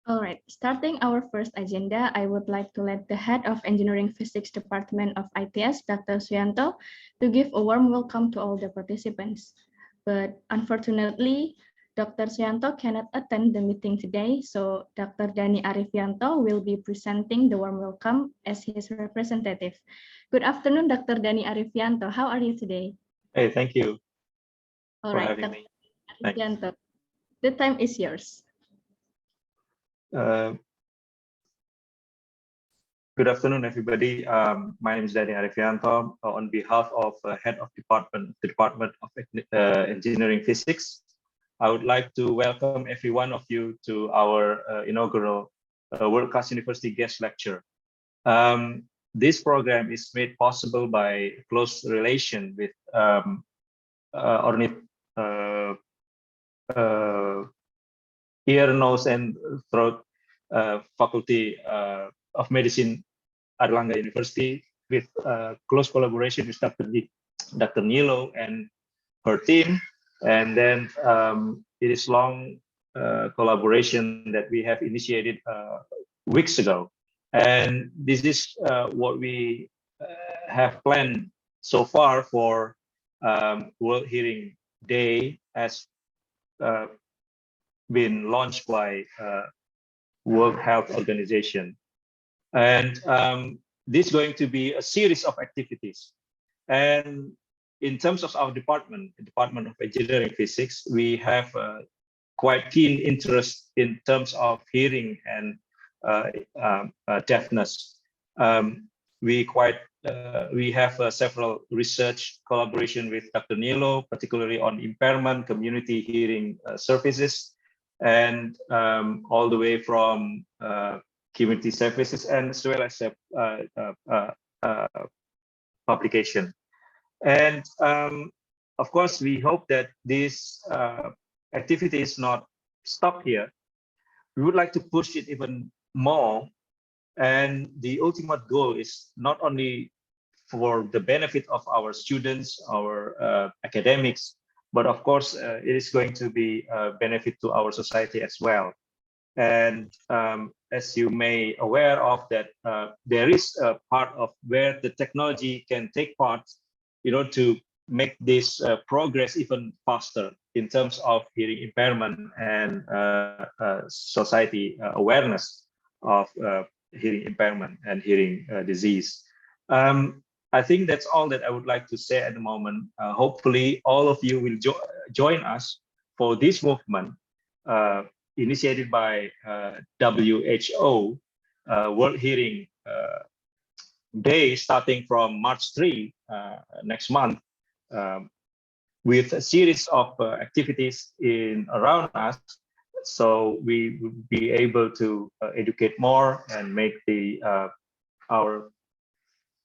All right, starting our first agenda, I would like to let the head of Engineering Physics Department of ITS, Dr. Suyanto, to give a warm welcome to all the participants. But unfortunately, Dr. Suyanto cannot attend the meeting today, so Dr. Dani Arifianto will be presenting the warm welcome as his representative. Good afternoon, Dr. Dani Arifianto. How are you today? Hey, thank you All for right, having Dr. me. Thanks. Arifianto, the time is yours. Good afternoon, everybody. My name is Dani Arifianto. On behalf of Head of the Department of Engineering Physics, I would like to welcome every one of you to our inaugural World Class University guest lecture. This program is made possible by close relation with ear, nose, and throat Faculty of Medicine, Airlangga University, with close collaboration with Dr. Nilo and her team. And then it is long collaboration that we have initiated weeks ago. And this is what we have planned so far for World Hearing Day, as been launched by World Health Organization. And this is going to be a series of activities. And in terms of our department, the Department of Engineering Physics, we have quite keen interest in terms of hearing and deafness. We have several research collaboration with Dr. Nilo, particularly on impairment, community hearing services, and all the way from community services and as well as publication. And of course, we hope that this activity is not stopped here. We would like to push it even more. And the ultimate goal is not only for the benefit of our students, our academics, but of course, it is going to be a benefit to our society as well. And as you may aware of that, there is a part of where the technology can take part, to make this progress even faster in terms of hearing impairment and society awareness of hearing impairment and hearing disease. I think that's all that I would like to say at the moment. Hopefully, all of you will join us for this movement initiated by WHO World Hearing Day, starting from March 3 next month, with a series of activities around us, so we will be able to educate more and make our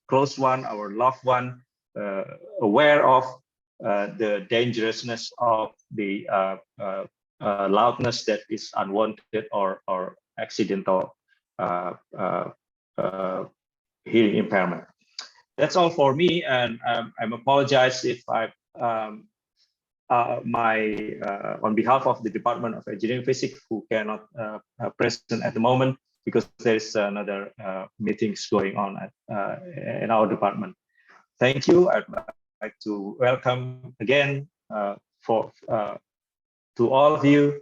close one, our loved one, aware of the dangerousness of the loudness that is unwanted or accidental hearing impairment. That's all for me, and I'm apologize if on behalf of the Department of Engineering Physics, who cannot present at the moment, because there's another meetings going on in our department. Thank you. I'd like to welcome again to all of you.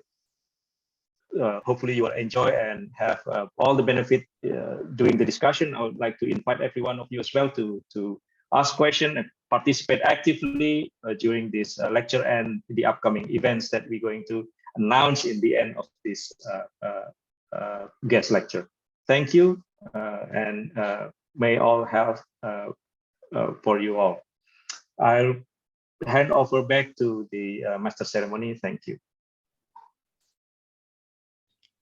Hopefully you will enjoy and have all the benefit during the discussion. I would like to invite every one of you as well to ask questions and participate actively during this lecture and the upcoming events that we're going to announce in the end of this guest lecture. Thank you, and may all health for you all. I'll hand over back to the master ceremony. Thank you.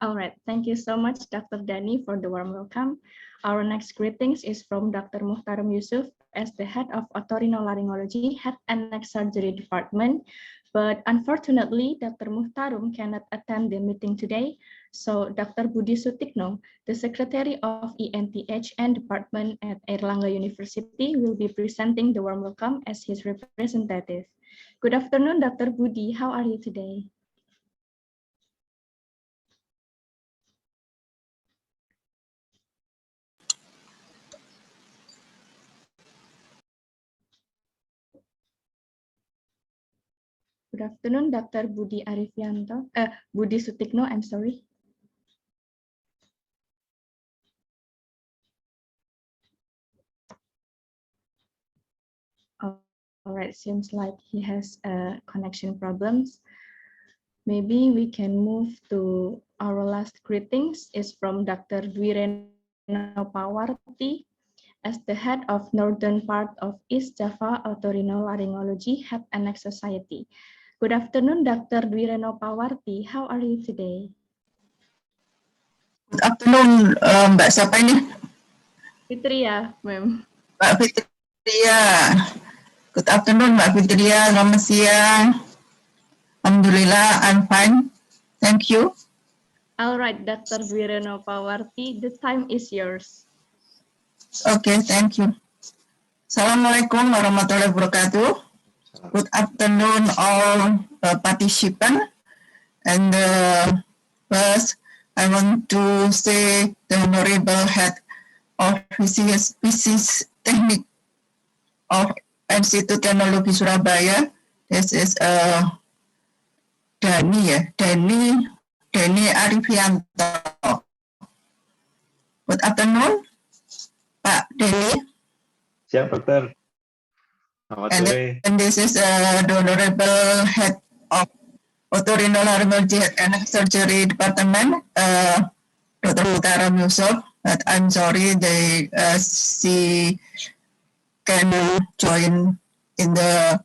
All right, thank you so much, Dr. Dani, for the warm welcome. Our next greetings is from Dr. Muhtaram Yusuf as the head of Otolaryngology, Head and Neck Surgery Department. But unfortunately, Dr. Muhtaram cannot attend the meeting today. So Dr. Budi Sutikno, the Secretary of ENTH and Department at Airlangga University, will be presenting the warm welcome as his representative. Good afternoon, Dr. Budi. How are you today? Good afternoon, Dr. Budi Arifianto. Budi Sutikno, I'm sorry. All right, seems like he has connection problems. Maybe we can move to our last greetings is from Dr. Dwireno Pawarti as the head of northern part of East Java Otolaryngology Head and Neck Society. Good afternoon, Dr. Dwireno Pawarti. How are you today? Good afternoon, Mbak siapa ini? Fitria, ma'am. Mbak Fitria. Good afternoon, Mbak Fitria. Selamat siang. Alhamdulillah, I'm fine. Thank you. All right, Dr. Dwireno Pawarti, the time is yours. Okay, thank you. Assalamualaikum warahmatullahi wabarakatuh. Good afternoon, all participants. And first, I want to say the Honorable Head of Physics Technique of Institut Teknologi Surabaya. This is Dani Arifianto. Good afternoon, Pak Dani. Siap, Dokter. Selamat sore. And this is the Honorable Head of Otolaryngology and Surgery Department, Dr. Muhtaram Yusuf. But I'm sorry, she can join in the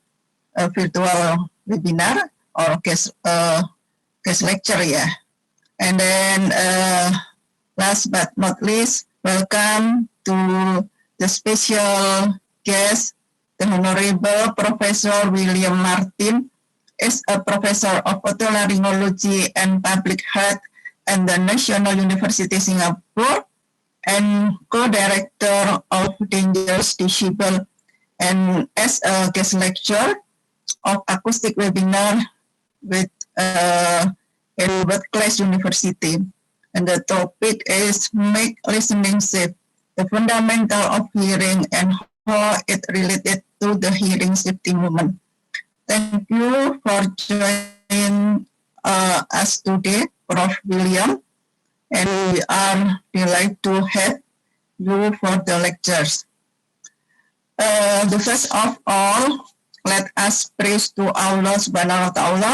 virtual webinar or guest lecture, yeah. And then last but not least, welcome to the special guest, the Honorable Professor William Martin, is a professor of otolaryngology and public health at the National University Singapore and co-director of Dangerous Decibel, and as a guest lecturer of acoustic webinar with Harvard Class University. And the topic is Make Listening Safe, the fundamental of hearing and how it related to the hearing safety movement. Thank you for joining us today, Prof. William, and we are delighted to have you for the lectures. The first of all, let us praise to Allah Subhanahu wa Ta'ala.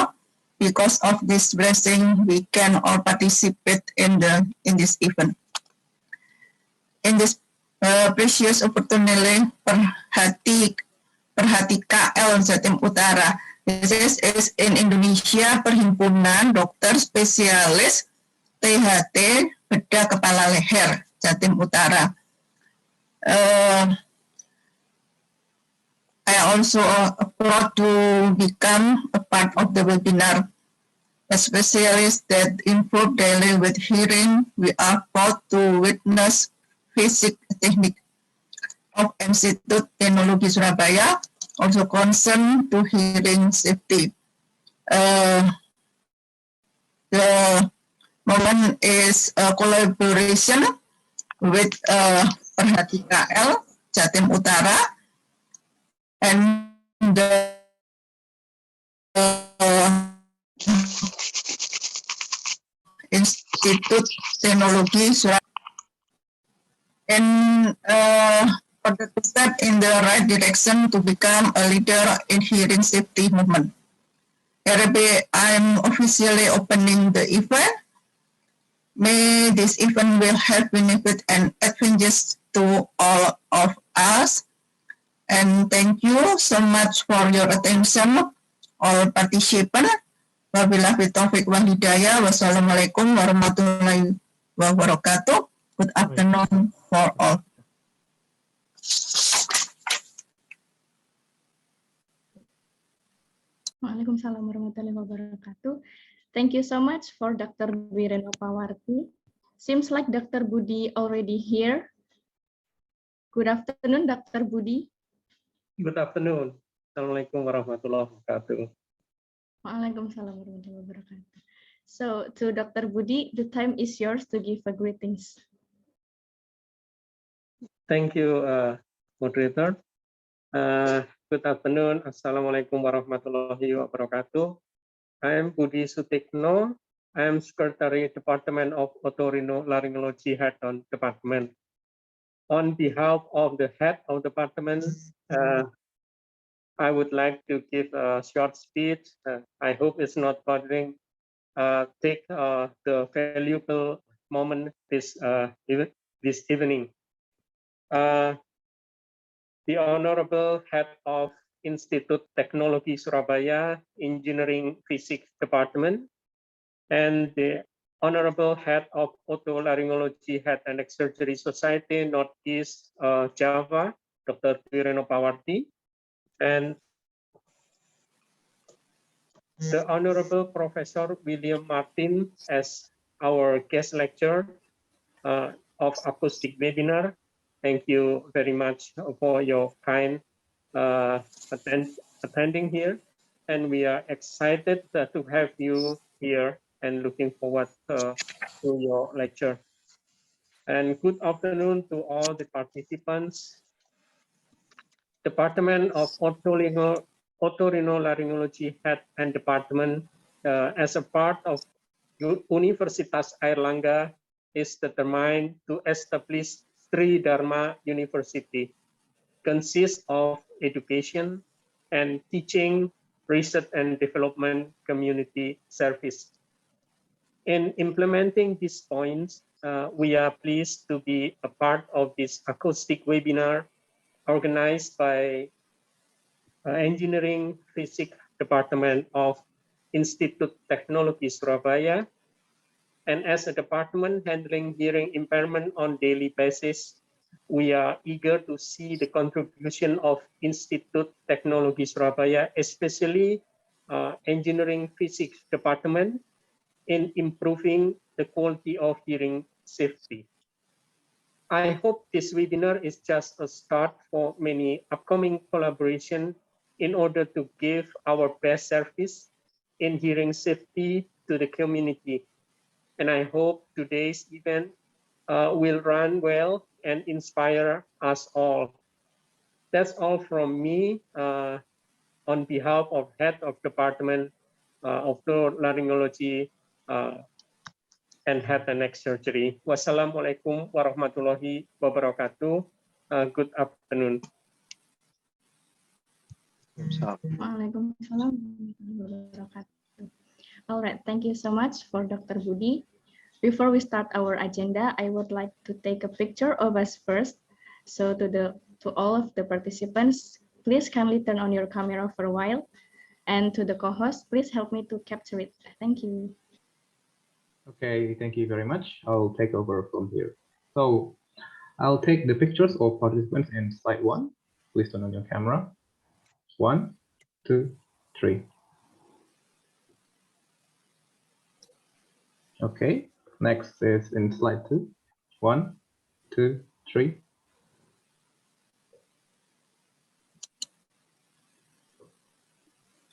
Because of this blessing, we can all participate in this event. In this precious opportunity, Perhati KL Jatim Utara. This is in Indonesia Perhimpunan Dokter Spesialis THT Bedah Kepala Leher Jatim Utara. I also proud to become a part of the webinar. As specialists that improve daily with hearing, we are proud to witness physics technique of Institut Teknologi Surabaya, also concerned to hearing safety. The moment is a collaboration with Perhati KL Jatim Utara and the Institut Teknologi Surabaya, and for the step in the right direction to become a leader in hearing safety movement. Hereby, I'm officially opening the event. May this event will have benefit and advantages to all of us. And thank you so much for your attention, all participants. Wabillahi taufiq wal hidayah. Wassalamualaikum warahmatullahi wabarakatuh. Good afternoon for all. Waalaikumsalam warahmatullahi wabarakatuh. Thank you so much for Dr. Dwireno Pawarti. Seems like Dr. Budi already here. Good afternoon, Dr. Budi. Good afternoon. Assalamualaikum warahmatullahi wabarakatuh. Waalaikumsalam warahmatullahi wabarakatuh. So, to Dr. Budi, the time is yours to give a greetings. Thank you, moderator. Good afternoon. Assalamualaikum warahmatullahi wabarakatuh. I am Budi Sutikno. I am Secretary Department of Otolaryngology Head on Department. On behalf of the Head of Department, I would like to give a short speech. I hope it's not bothering. Take the valuable moment this evening. The Honorable Head of Institute Teknologi Surabaya Engineering Physics Department and the Honorable Head of Otolaryngology Head and Neck Surgery Society Northeast Java, Dr. Twireno Pawarti, and the Honorable Professor William Martin as our guest lecturer of acoustic webinar. Thank you very much for your kind attending here, and we are excited to have you here and looking forward to your lecture. And good afternoon to all the participants. Department of Otorhinolaryngology Head and Department as a part of Universitas Airlangga is determined to establish Sri Dharma University, consists of education and teaching, research and development, community service. In implementing these points, we are pleased to be a part of this acoustic webinar organized by Engineering Physics Department of Institute Teknologi Surabaya. And as a department handling hearing impairment on daily basis, we are eager to see the contribution of Institute Teknologi Surabaya, especially Engineering Physics Department, in improving the quality of hearing safety. I hope this webinar is just a start for many upcoming collaboration in order to give our best service in hearing safety to the community. And I hope today's event will run well and inspire us all. That's all from me on behalf of Head of Department of Otolaryngology and Head and Neck Surgery. Wassalamualaikum warahmatullahi wabarakatuh. Good afternoon. Waalaikumsalam warahmatullahi wabarakatuh. All right, thank you so much for Dr. Budi. Before we start our agenda, I would like to take a picture of us first. So to all of the participants, please kindly turn on your camera for a while. And to the co-host, please help me to capture it. Thank you. Okay, thank you very much. I'll take over from here. So I'll take the pictures of participants in slide 1. Please turn on your camera. 1, 2, 3. Okay, next is in slide 2. 1, 2, 3.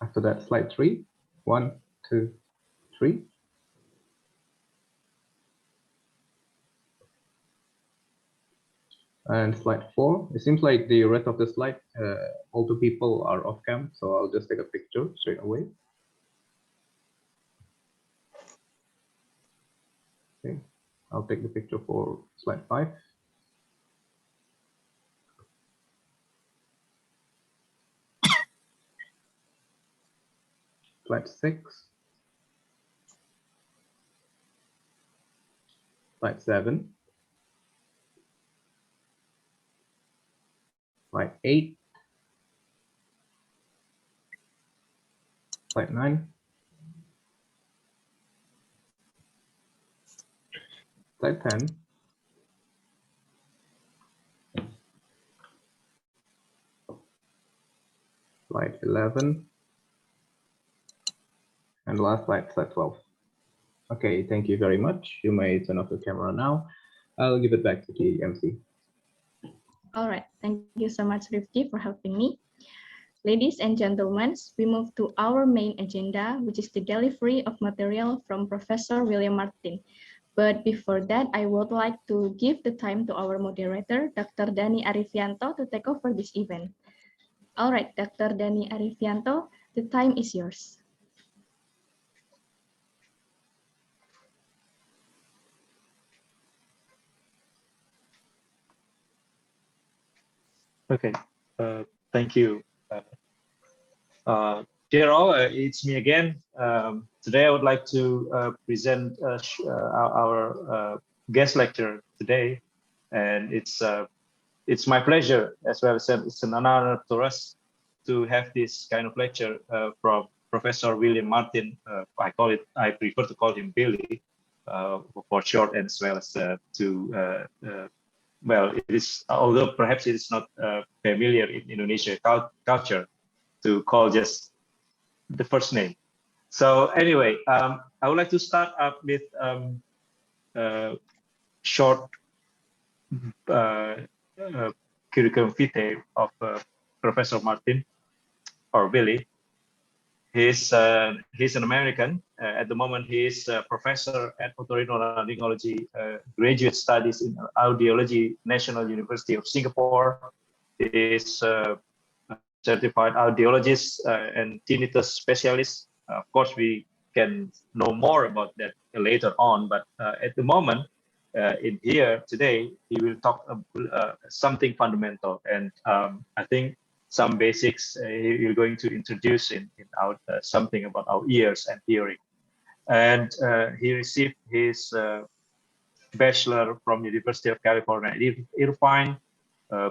After that, slide 3. 1, 2, 3. And slide 4. It seems like the rest of the slide, all the people are off cam, so I'll just take a picture straight away. Okay, I'll take the picture for slide 5. Slide 6. Slide 7. Slide 8. Slide 9. Slide 10. Slide 11. And last slide, slide 12. Okay, thank you very much. You may turn off the camera now. I'll give it back to the MC. All right, thank you so much, Rifki, for helping me. Ladies and gentlemen, we move to our main agenda, which is the delivery of material from Professor William Martin. But before that, I would like to give the time to our moderator, Dr. Dani Arifianto, to take over this event. All right, Dr. Dani Arifianto, the time is yours. Okay, thank you. Dear all, it's me again. Today I would like to present our guest lecture today, and it's my pleasure as well as it's an honor to us to have this kind of lecture from Professor William Martin. I prefer to call him Billy for short, and as well as well, it is, although perhaps it is not familiar in Indonesia culture to call just the first name. So anyway, I would like to start up with short curriculum vitae of Professor Martin, or Billy. He's an American. At the moment, he is a professor at Otolaryngology graduate studies in audiology, National University of Singapore. He is a certified audiologist and tinnitus specialist. Of course, we can know more about that later on, but at the moment, in here today, he will talk something fundamental, and I think some basics he's going to introduce in our something about our ears and hearing. And he received his bachelor from University of California at Irvine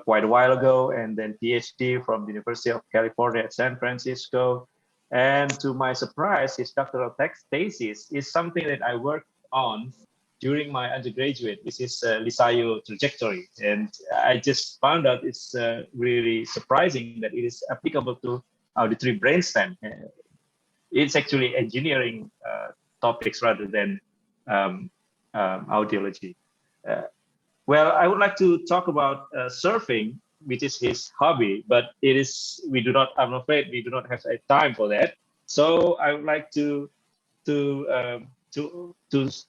quite a while ago, and then PhD from the University of California at San Francisco. And to my surprise, his doctoral thesis is something that I worked on during my undergraduate. This is Lisayo trajectory, and I just found out it's really surprising that it is applicable to auditory brainstem. It's actually engineering topics rather than audiology. Well, I would like to talk about surfing, which is his hobby, but I'm afraid we do not have time for that. So I would like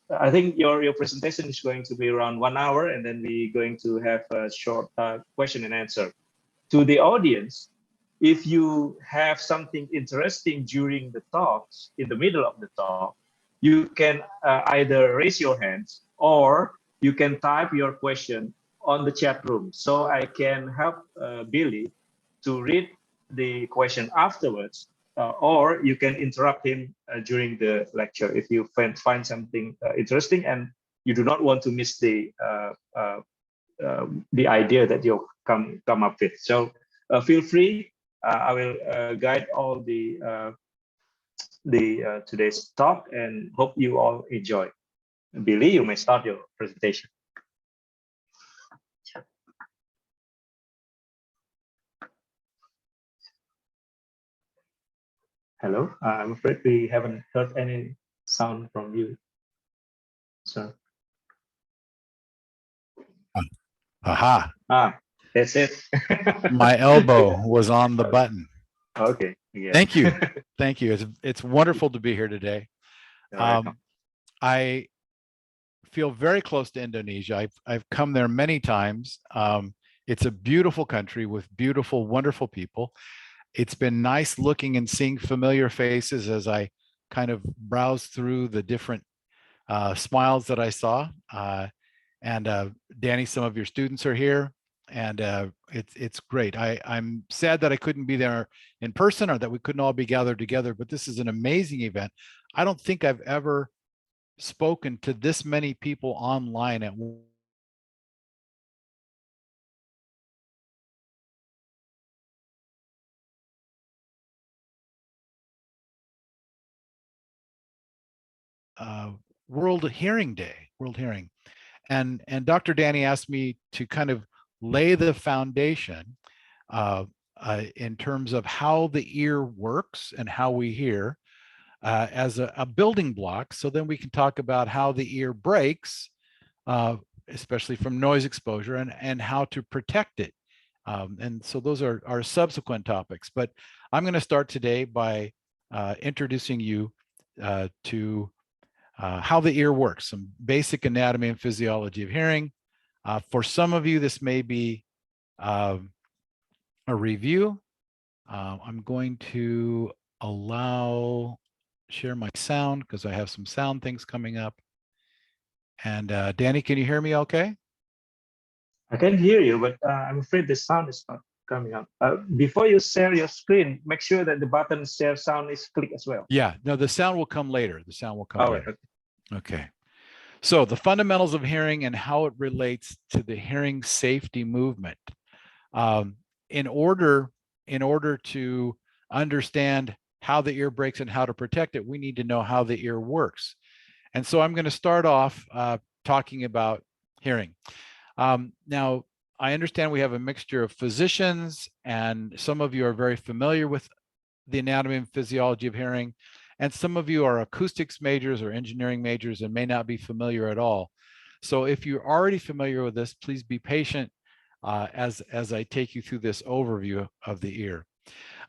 I think your presentation is going to be around 1 hour, and then we're going to have a short question and answer. To the audience, if you have something interesting during the talks, in the middle of the talk, you can either raise your hands or you can type your question on the chat room. So I can help Billy to read the question afterwards, or you can interrupt him during the lecture if you find something interesting and you do not want to miss the idea that you come up with. So feel free. I will guide all the today's talk, and hope you all enjoy. Billy, you may start your presentation. Hello, I'm afraid we haven't heard any sound from you, sir. Aha. That's it. My elbow was on the button. Okay. Yeah. Thank you. Thank you. It's wonderful to be here today. I feel very close to Indonesia. I've come there many times. It's a beautiful country with beautiful, wonderful people. It's been nice looking and seeing familiar faces as I kind of browsed through the different smiles that I saw. Danny, some of your students are here, and it's great. I'm sad that I couldn't be there in person, or that we couldn't all be gathered together, but this is an amazing event. I don't think I've ever spoken to this many people online at World Hearing Day, World Hearing. And Dr. Danny asked me to kind of lay the foundation in terms of how the ear works and how we hear as a building block. So then we can talk about how the ear breaks, especially from noise exposure, and how to protect it. And so those are our subsequent topics. But I'm going to start today by introducing you to how the ear works, some basic anatomy and physiology of hearing. For some of you, this may be a review. I'm going to share my sound because I have some sound things coming up. And Danny, can you hear me okay? I can hear you, but I'm afraid the sound is not coming up. Before you share your screen, make sure that the button share sound is clicked as well. Yeah, no, the sound will come later. The sound will come All later. right. Okay. So the fundamentals of hearing and how it relates to the hearing safety movement. In order to understand how the ear breaks and how to protect it, we need to know how the ear works. And so I'm going to start off talking about hearing. Now, I understand we have a mixture of physicians, and some of you are very familiar with the anatomy and physiology of hearing, and some of you are acoustics majors or engineering majors and may not be familiar at all. So if you're already familiar with this, please be patient as I take you through this overview of the ear.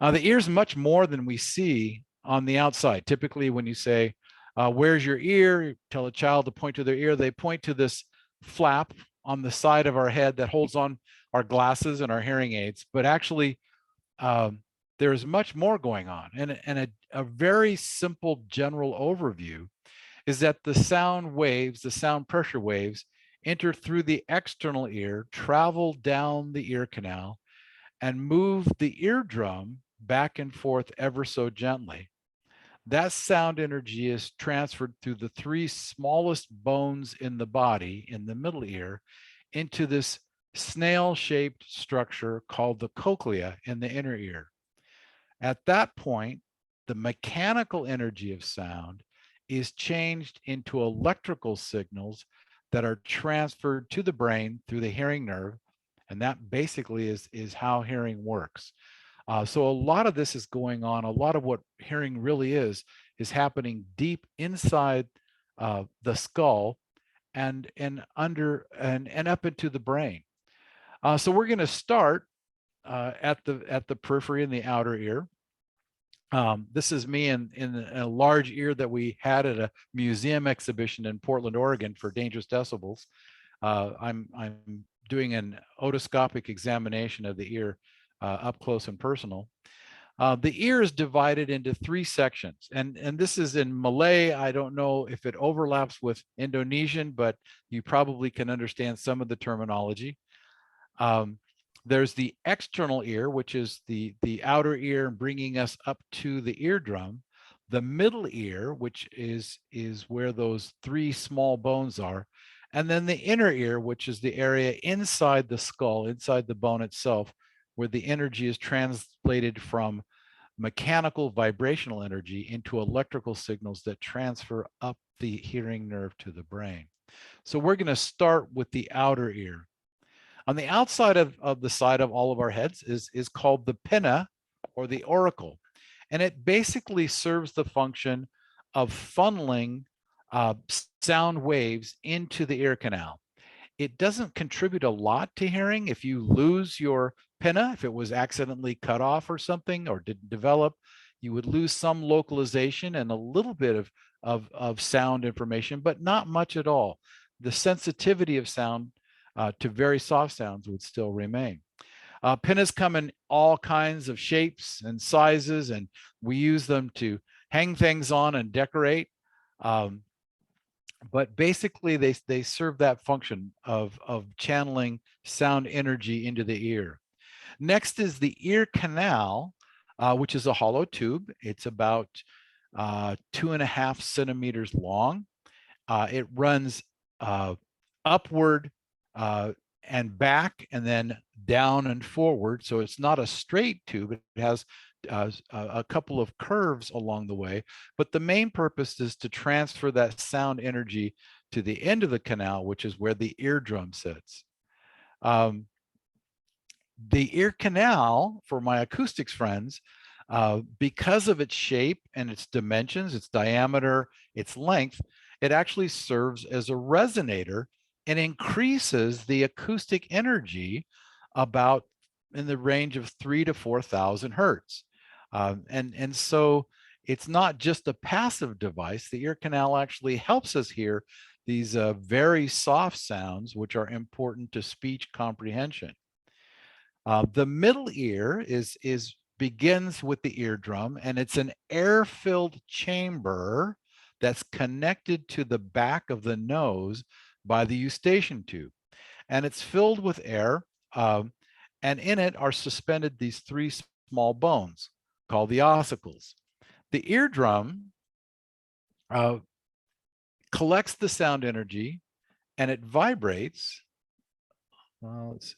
The ear is much more than we see on the outside. Typically, when you say, where's your ear? You tell a child to point to their ear, they point to this flap on the side of our head that holds on our glasses and our hearing aids. But actually, there's much more going on. And a very simple general overview is that the sound waves, the sound pressure waves, enter through the external ear, travel down the ear canal, and move the eardrum back and forth ever so gently. That sound energy is transferred through the three smallest bones in the body, in the middle ear, into this snail-shaped structure called the cochlea in the inner ear. At that point, the mechanical energy of sound is changed into electrical signals that are transferred to the brain through the hearing nerve. And that basically is how hearing works. So a lot of this is going on. A lot of what hearing really is happening deep inside the skull and under and up into the brain. So we're going to start at the periphery in the outer ear. This is me in a large ear that we had at a museum exhibition in Portland, Oregon for dangerous decibels. I'm doing an otoscopic examination of the ear up close and personal. The ear is divided into three sections, and this is in Malay. I don't know if it overlaps with Indonesian, but you probably can understand some of the terminology. There's the external ear, which is the outer ear bringing us up to the eardrum. The middle ear, which is where those three small bones are. And then the inner ear, which is the area inside the skull, inside the bone itself, where the energy is translated from mechanical vibrational energy into electrical signals that transfer up the hearing nerve to the brain. So we're going to start with the outer ear. On the outside of the side of all of our heads is called the pinna, or the auricle. And it basically serves the function of funneling sound waves into the ear canal. It doesn't contribute a lot to hearing. If you lose your pinna, if it was accidentally cut off or something, or didn't develop, you would lose some localization and a little bit of sound information, but not much at all. The sensitivity of sound to very soft sounds would still remain. Pinnas come in all kinds of shapes and sizes, and we use them to hang things on and decorate. But basically, they serve that function of channeling sound energy into the ear. Next is the ear canal, which is a hollow tube. It's about 2.5 centimeters long. It runs upward and back, and then down and forward. So it's not a straight tube. It has a couple of curves along the way, but the main purpose is to transfer that sound energy to the end of the canal, which is where the eardrum sits. The ear canal, for my acoustics friends, because of its shape and its dimensions, its diameter, its length, it actually serves as a resonator and increases the acoustic energy about in the range of 3,000 to 4,000 hertz. And so it's not just a passive device. The ear canal actually helps us hear these very soft sounds, which are important to speech comprehension. The middle ear is begins with the eardrum, and it's an air-filled chamber that's connected to the back of the nose by the eustachian tube. And it's filled with air, and in it are suspended these three small bones called the ossicles. The eardrum collects the sound energy and it vibrates. Well, let's see.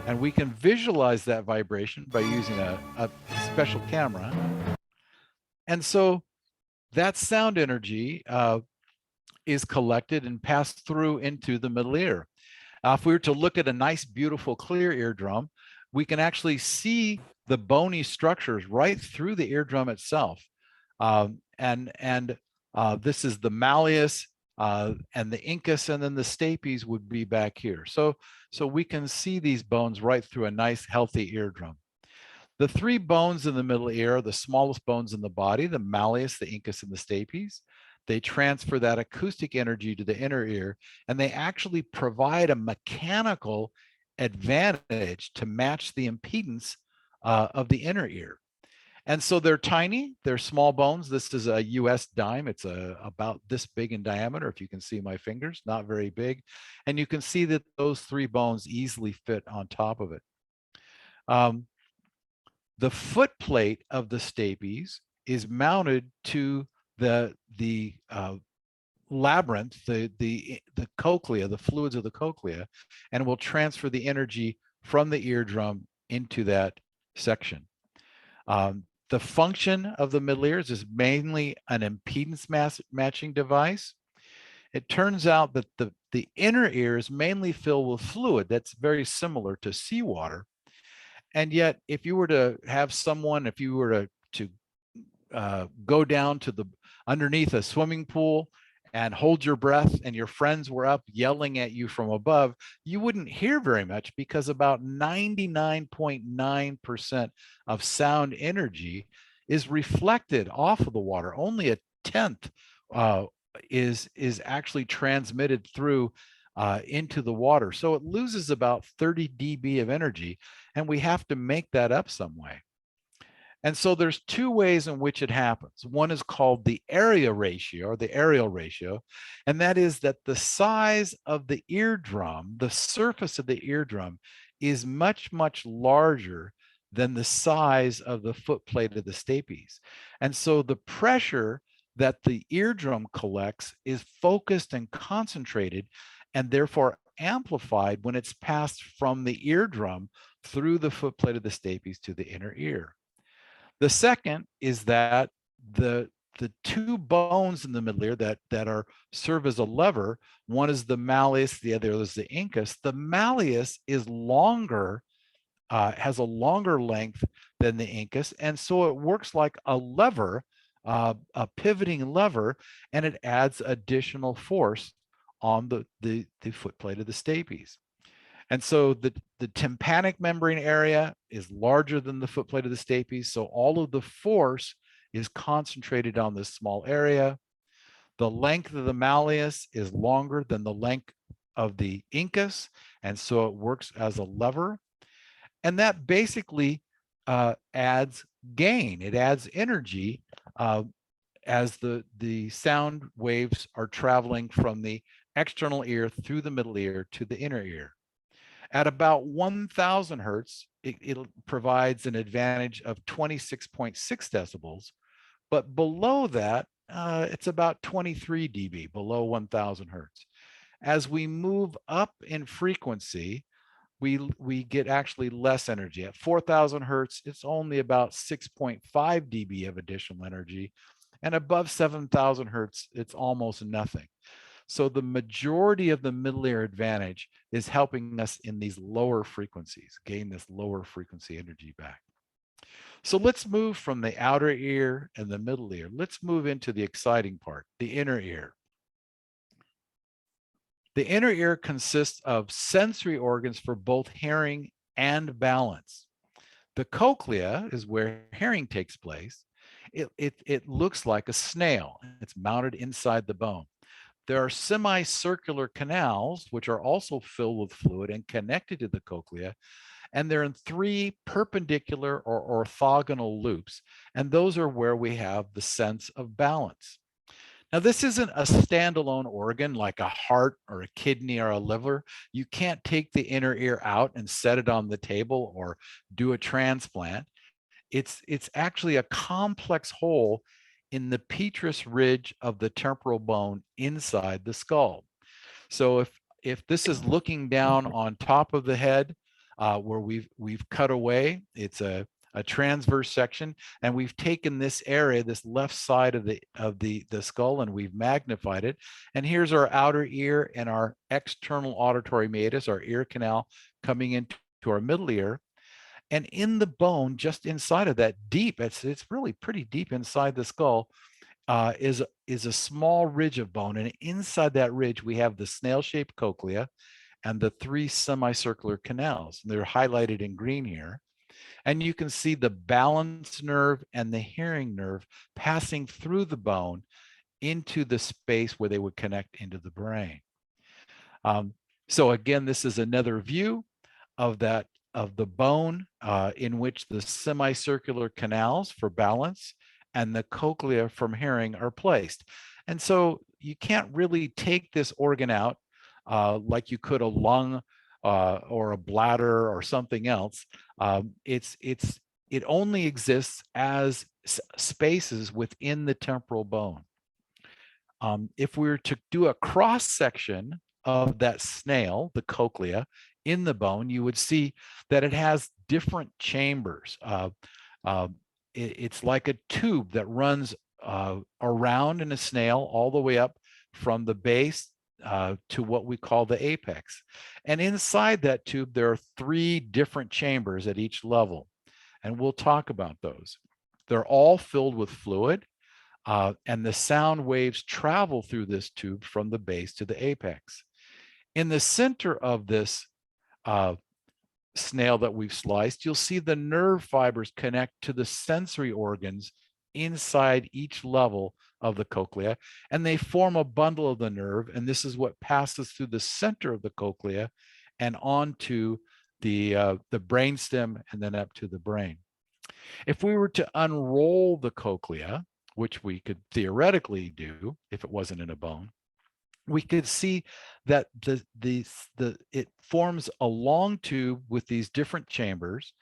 And we can visualize that vibration by using a special camera. And so that sound energy is collected and passed through into the middle ear. If we were to look at a nice, beautiful, clear eardrum, we can actually see the bony structures right through the eardrum itself. This is the malleus and the incus, and then the stapes would be back here. So we can see these bones right through a nice, healthy eardrum. The three bones in the middle ear are the smallest bones in the body, the malleus, the incus, and the stapes. They transfer that acoustic energy to the inner ear, and they actually provide a mechanical advantage to match the impedance of the inner ear. And so they're tiny, they're small bones. This is a US dime. It's about this big in diameter, if you can see my fingers, not very big. And you can see that those three bones easily fit on top of it. The foot plate of the stapes is mounted to the labyrinth, the cochlea, the fluids of the cochlea, and will transfer the energy from the eardrum into that section. The function of the middle ears is mainly an impedance matching device. It turns out that the inner ear is mainly filled with fluid that's very similar to seawater. And yet, if you were to have someone, if you were to go down to underneath a swimming pool and hold your breath, and your friends were up yelling at you from above, you wouldn't hear very much, because about 99.9% of sound energy is reflected off of the water. Only a tenth is actually transmitted through into the water. So it loses about 30 dB of energy, and we have to make that up some way. And so there's two ways in which it happens. One is called the area ratio, or the areal ratio, and that is that the size of the eardrum, the surface of the eardrum, is much, much larger than the size of the foot plate of the stapes. And so the pressure that the eardrum collects is focused and concentrated, and therefore amplified when it's passed from the eardrum through the foot plate of the stapes to the inner ear. The second is that the two bones in the middle ear that serve as a lever, one is the malleus, the other is the incus. The malleus is longer, has a longer length than the incus, and so it works like a lever, a pivoting lever, and it adds additional force on the foot plate of the stapes. And so the tympanic membrane area is larger than the foot plate of the stapes, so all of the force is concentrated on this small area. The length of the malleus is longer than the length of the incus, and so it works as a lever. And that basically adds gain. It adds energy as the sound waves are traveling from the external ear through the middle ear to the inner ear. At about 1,000 hertz, it provides an advantage of 26.6 decibels, but below that, it's about 23 dB, below 1,000 hertz. As we move up in frequency, we get actually less energy. At 4,000 hertz, it's only about 6.5 dB of additional energy, and above 7,000 hertz, it's almost nothing. So the majority of the middle ear advantage is helping us in these lower frequencies, gain this lower frequency energy back. So let's move from the outer ear and the middle ear. Let's move into the exciting part, the inner ear. The inner ear consists of sensory organs for both hearing and balance. The cochlea is where hearing takes place. It looks like a snail. It's mounted inside the bone. There are semicircular canals, which are also filled with fluid and connected to the cochlea. and they're in 3 perpendicular or orthogonal loops. And those are where we have the sense of balance. Now, this isn't a standalone organ like a heart or a kidney or a liver. You can't take the inner ear out and set it on the table or do a transplant. It's actually a complex whole in the petrous ridge of the temporal bone inside the skull. So if this is looking down on top of the head, where we've cut away, it's a transverse section, and we've taken this area, this left side of the skull, and we've magnified it. And here's our outer ear and our external auditory meatus, our ear canal, coming into our middle ear. And in the bone, just inside of that, deep, it's really pretty deep inside the skull, is a small ridge of bone. And inside that ridge, we have the snail-shaped cochlea and the 3 semicircular canals. They're highlighted in green here. And you can see the balance nerve and the hearing nerve passing through the bone into the space where they would connect into the brain. So again, this is another view of the bone in which the semicircular canals for balance and the cochlea from hearing are placed. And so you can't really take this organ out like you could a lung or a bladder or something else. It only exists as spaces within the temporal bone. If we were to do a cross section of that snail, the cochlea, in the bone, you would see that it has different chambers. It's like a tube that runs around in a snail all the way up from the base to what we call the apex. And inside that tube, there are 3 different chambers at each level. And we'll talk about those. They're all filled with fluid, and the sound waves travel through this tube from the base to the apex. In the center of this snail that we've sliced, you'll see the nerve fibers connect to the sensory organs inside each level of the cochlea, and they form a bundle of the nerve, and this is what passes through the center of the cochlea and onto the brainstem and then up to the brain. If we were to unroll the cochlea, which we could theoretically do if it wasn't in a bone, we could see that it forms a long tube with these different chambers,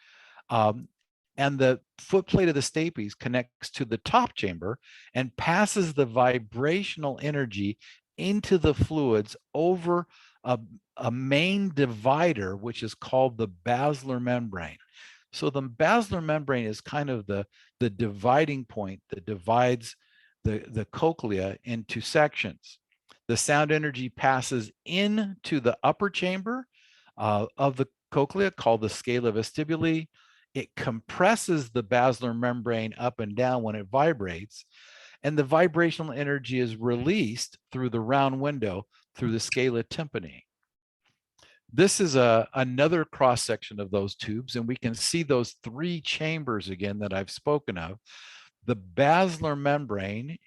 and the foot plate of the stapes connects to the top chamber and passes the vibrational energy into the fluids over a main divider, which is called the basilar membrane. So the basilar membrane is kind of the dividing point that divides the cochlea into sections. The sound energy passes into the upper chamber of the cochlea called the scala vestibuli. It compresses the basilar membrane up and down when it vibrates, and the vibrational energy is released through the round window through the scala tympani. This is another cross section of those tubes, and we can see those 3 chambers again that I've spoken of. The basilar membrane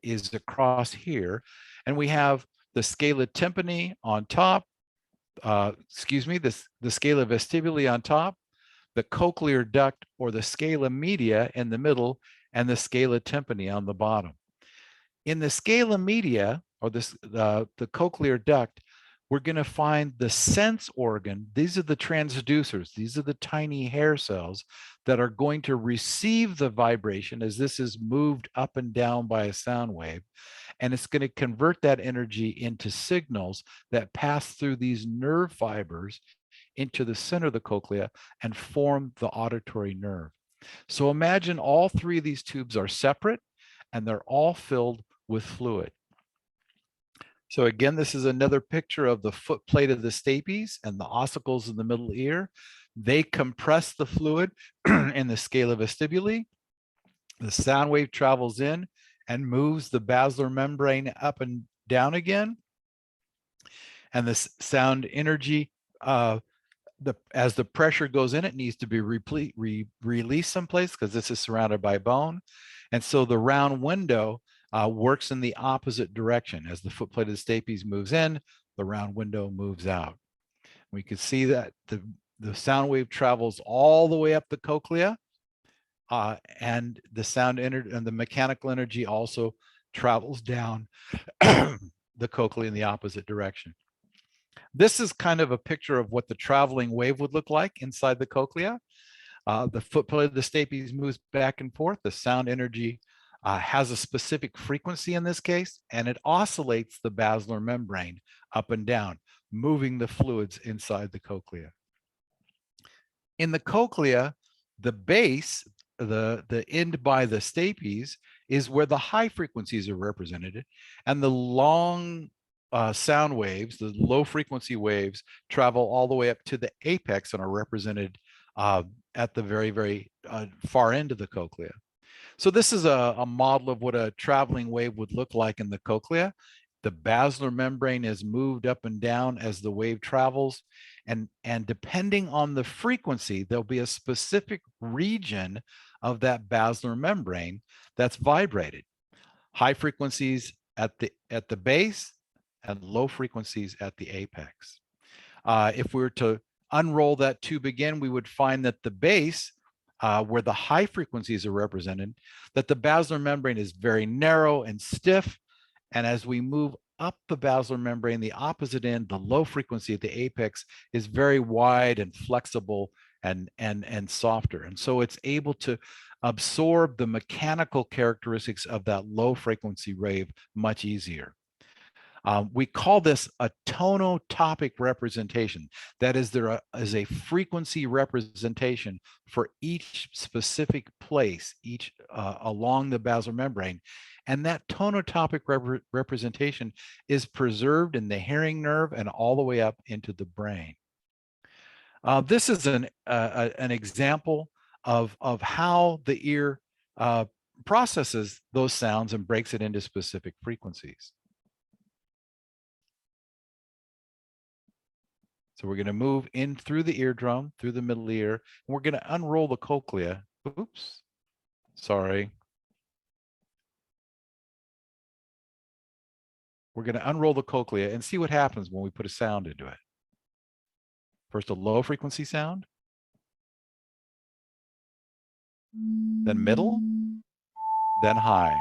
is across here, and we have the scala tympani on top, the scala vestibuli on top, the cochlear duct or the scala media in the middle, and the scala tympani on the bottom. In the scala media, or the cochlear duct, we're going to find the sense organ. These are the transducers. These are the tiny hair cells that are going to receive the vibration as this is moved up and down by a sound wave. And it's going to convert that energy into signals that pass through these nerve fibers into the center of the cochlea and form the auditory nerve. So imagine all 3 of these tubes are separate and they're all filled with fluid. So again, this is another picture of the foot plate of the stapes and the ossicles in the middle ear. They compress the fluid in the scala vestibuli. The sound wave travels in and moves the basilar membrane up and down again. And the sound energy, as the pressure goes in, it needs to be released someplace because this is surrounded by bone. And so the round window works in the opposite direction. As the footplate of the stapes moves in, the round window moves out. We could see that the sound wave travels all the way up the cochlea, and the sound energy and the mechanical energy also travels down the cochlea in the opposite direction. This is kind of a picture of what the traveling wave would look like inside the cochlea. The footplate of the stapes moves back and forth. The sound energy has a specific frequency in this case, and it oscillates the basilar membrane up and down, moving the fluids inside the cochlea. In the cochlea, the base, the end by the stapes, is where the high frequencies are represented, and the long sound waves, the low frequency waves, travel all the way up to the apex and are represented at the very, very far end of the cochlea. So this is a model of what a traveling wave would look like in the cochlea. The basilar membrane is moved up and down as the wave travels, and depending on the frequency, there'll be a specific region of that basilar membrane that's vibrated. High frequencies at the base and low frequencies at the apex. If we were to unroll that tube again, we would find that the base, where the high frequencies are represented, that the basilar membrane is very narrow and stiff. And as we move up the basilar membrane, the opposite end, the low frequency at the apex, is very wide and flexible and softer. And so it's able to absorb the mechanical characteristics of that low frequency wave much easier. We call this a tonotopic representation. That is, there is a frequency representation for each specific place, each along the basilar membrane. And that tonotopic representation is preserved in the hearing nerve and all the way up into the brain. This is an example of how the ear processes those sounds and breaks it into specific frequencies. So we're going to move in through the eardrum, through the middle ear, and we're going to unroll the cochlea. Oops, sorry. We're going to unroll the cochlea and see what happens when we put a sound into it. First, a low frequency sound, then middle, then high.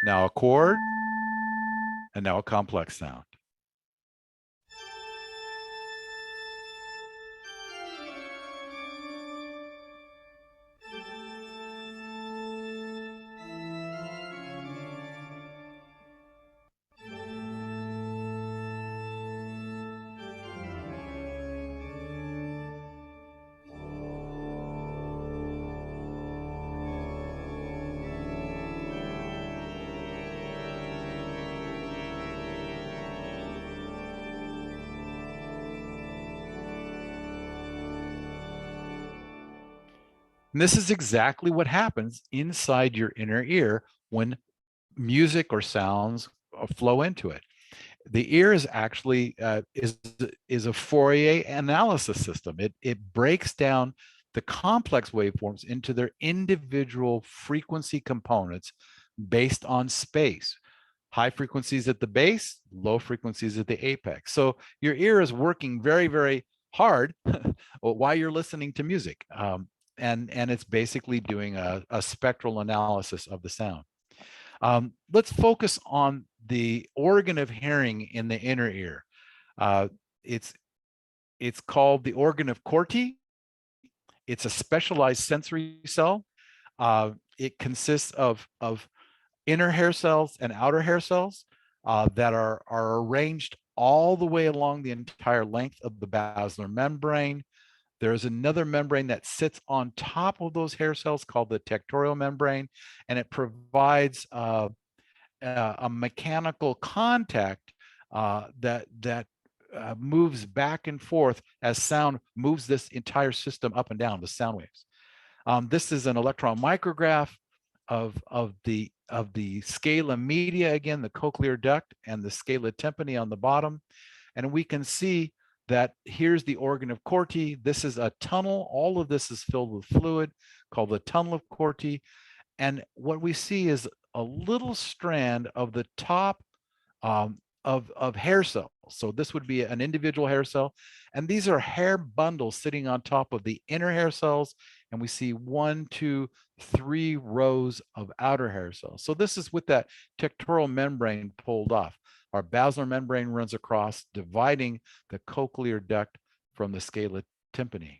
Now a chord, and now a complex sound. And this is exactly what happens inside your inner ear when music or sounds flow into it. The ear is actually is a Fourier analysis system. It breaks down the complex waveforms into their individual frequency components based on space. High frequencies at the base, low frequencies at the apex. So your ear is working very, very hard while you're listening to music. And it's basically doing a spectral analysis of the sound. Let's focus on the organ of hearing in the inner ear. It's called the organ of Corti. It's a specialized sensory cell. It consists of inner hair cells and outer hair cells that are arranged all the way along the entire length of the basilar membrane. There's another membrane that sits on top of those hair cells called the tectorial membrane, and it provides a mechanical contact that moves back and forth as sound moves this entire system up and down, the sound waves. This is an electron micrograph of the scala media, again, the cochlear duct, and the scala tympani on the bottom, and we can see that here's the organ of Corti. This is a tunnel. All of this is filled with fluid called the tunnel of Corti. And what we see is a little strand of the top of hair cells. So this would be an individual hair cell. And these are hair bundles sitting on top of the inner hair cells. And we see 1, 2, 3 rows of outer hair cells. So this is with that tectoral membrane pulled off. Our basilar membrane runs across, dividing the cochlear duct from the scala tympani.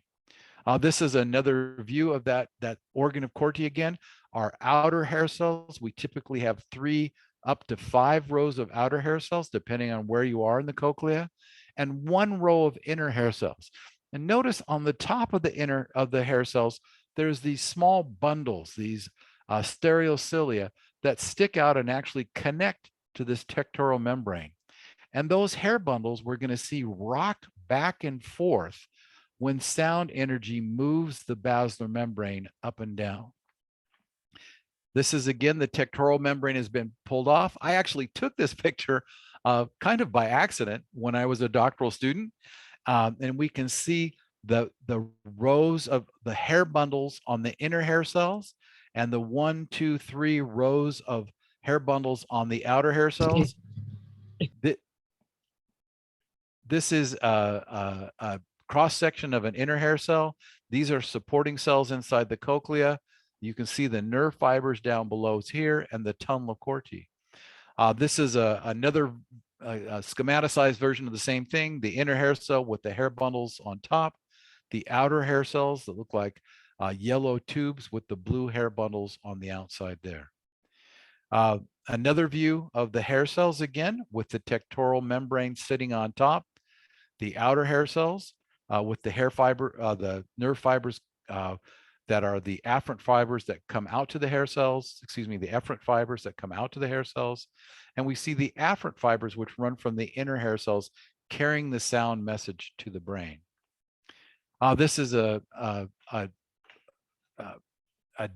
This is another view of that organ of Corti again. Our outer hair cells, we typically have 3 up to 5 rows of outer hair cells, depending on where you are in the cochlea, and 1 row of inner hair cells. And notice on the top of the hair cells, there's these small bundles, these stereocilia that stick out and actually connect to this tectoral membrane. And those hair bundles we're going to see rock back and forth when sound energy moves the basilar membrane up and down. This is, again, the tectoral membrane has been pulled off. I actually took this picture kind of by accident when I was a doctoral student. And we can see the rows of the hair bundles on the inner hair cells and the 1, 2, 3 rows of hair bundles on the outer hair cells. This is a cross-section of an inner hair cell. These are supporting cells inside the cochlea. You can see the nerve fibers down below here and the tunnel of Corti. This is another schematized version of the same thing, the inner hair cell with the hair bundles on top, the outer hair cells that look like yellow tubes with the blue hair bundles on the outside there. Another view of the hair cells again with the tectoral membrane sitting on top, the outer hair cells with the hair fiber, the nerve fibers that are the afferent fibers that come out to the hair cells, the efferent fibers that come out to the hair cells. And we see the afferent fibers which run from the inner hair cells carrying the sound message to the brain. This is a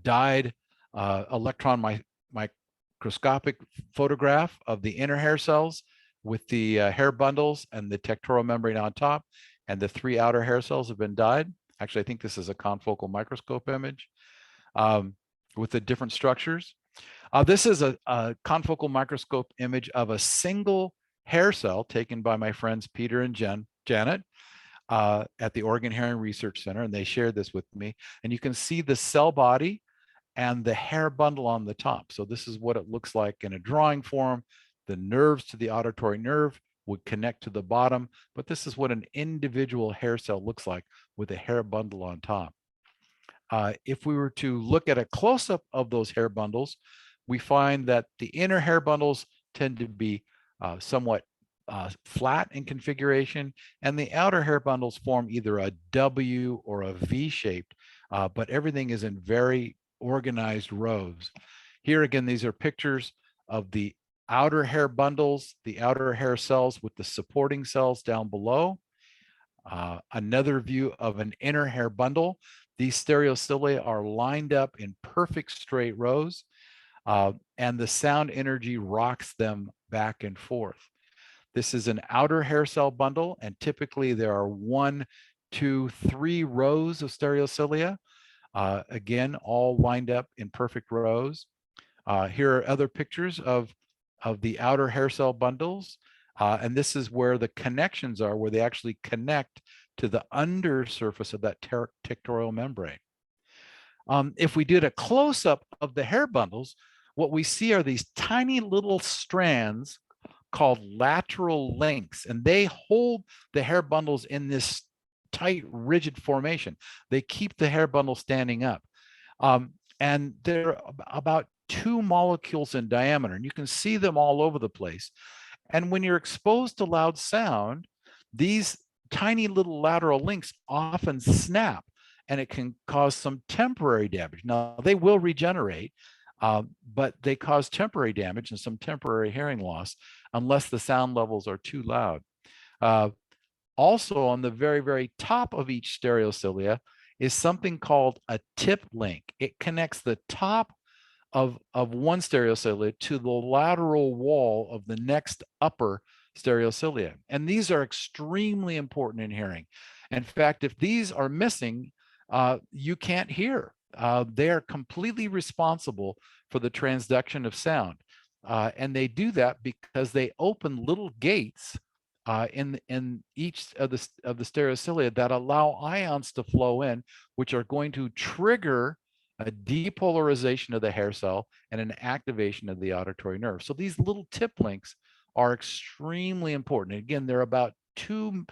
dyed electron microscopic photograph of the inner hair cells with the hair bundles and the tectoral membrane on top, and the 3 outer hair cells have been dyed. Actually, I think this is a confocal microscope image with the different structures. This is a confocal microscope image of a single hair cell taken by my friends Peter and Janet at the Oregon Hearing Research Center, and they shared this with me. And you can see the cell body and the hair bundle on the top. So this is what it looks like in a drawing form. The nerves to the auditory nerve would connect to the bottom, but this is what an individual hair cell looks like with a hair bundle on top. If we were to look at a close-up of those hair bundles, we find that the inner hair bundles tend to be somewhat flat in configuration, and the outer hair bundles form either a W or a V shaped, but everything is in very organized rows. Here again, these are pictures of the outer hair bundles, the outer hair cells with the supporting cells down below. Another view of an inner hair bundle. These stereocilia are lined up in perfect straight rows, and the sound energy rocks them back and forth. This is an outer hair cell bundle, and typically there are 1, 2, 3 rows of stereocilia, again, all lined up in perfect rows. Here are other pictures of the outer hair cell bundles, and this is where the connections are, where they actually connect to the undersurface of that tectoral membrane. If we did a close-up of the hair bundles, what we see are these tiny little strands called lateral links, and they hold the hair bundles in this tight, rigid formation. They keep the hair bundle standing up. And they're about 2 molecules in diameter, and you can see them all over the place. And when you're exposed to loud sound, these tiny little lateral links often snap, and it can cause some temporary damage. Now, they will regenerate, but they cause temporary damage and some temporary hearing loss unless the sound levels are too loud. Also, on the very, very top of each stereocilia is something called a tip link. It connects the top of one stereocilia to the lateral wall of the next upper stereocilia. And these are extremely important in hearing. In fact, if these are missing, you can't hear. They are completely responsible for the transduction of sound. And they do that because they open little gates in each of the stereocilia that allow ions to flow in, which are going to trigger a depolarization of the hair cell and an activation of the auditory nerve. So these little tip links are extremely important. Again, they're about two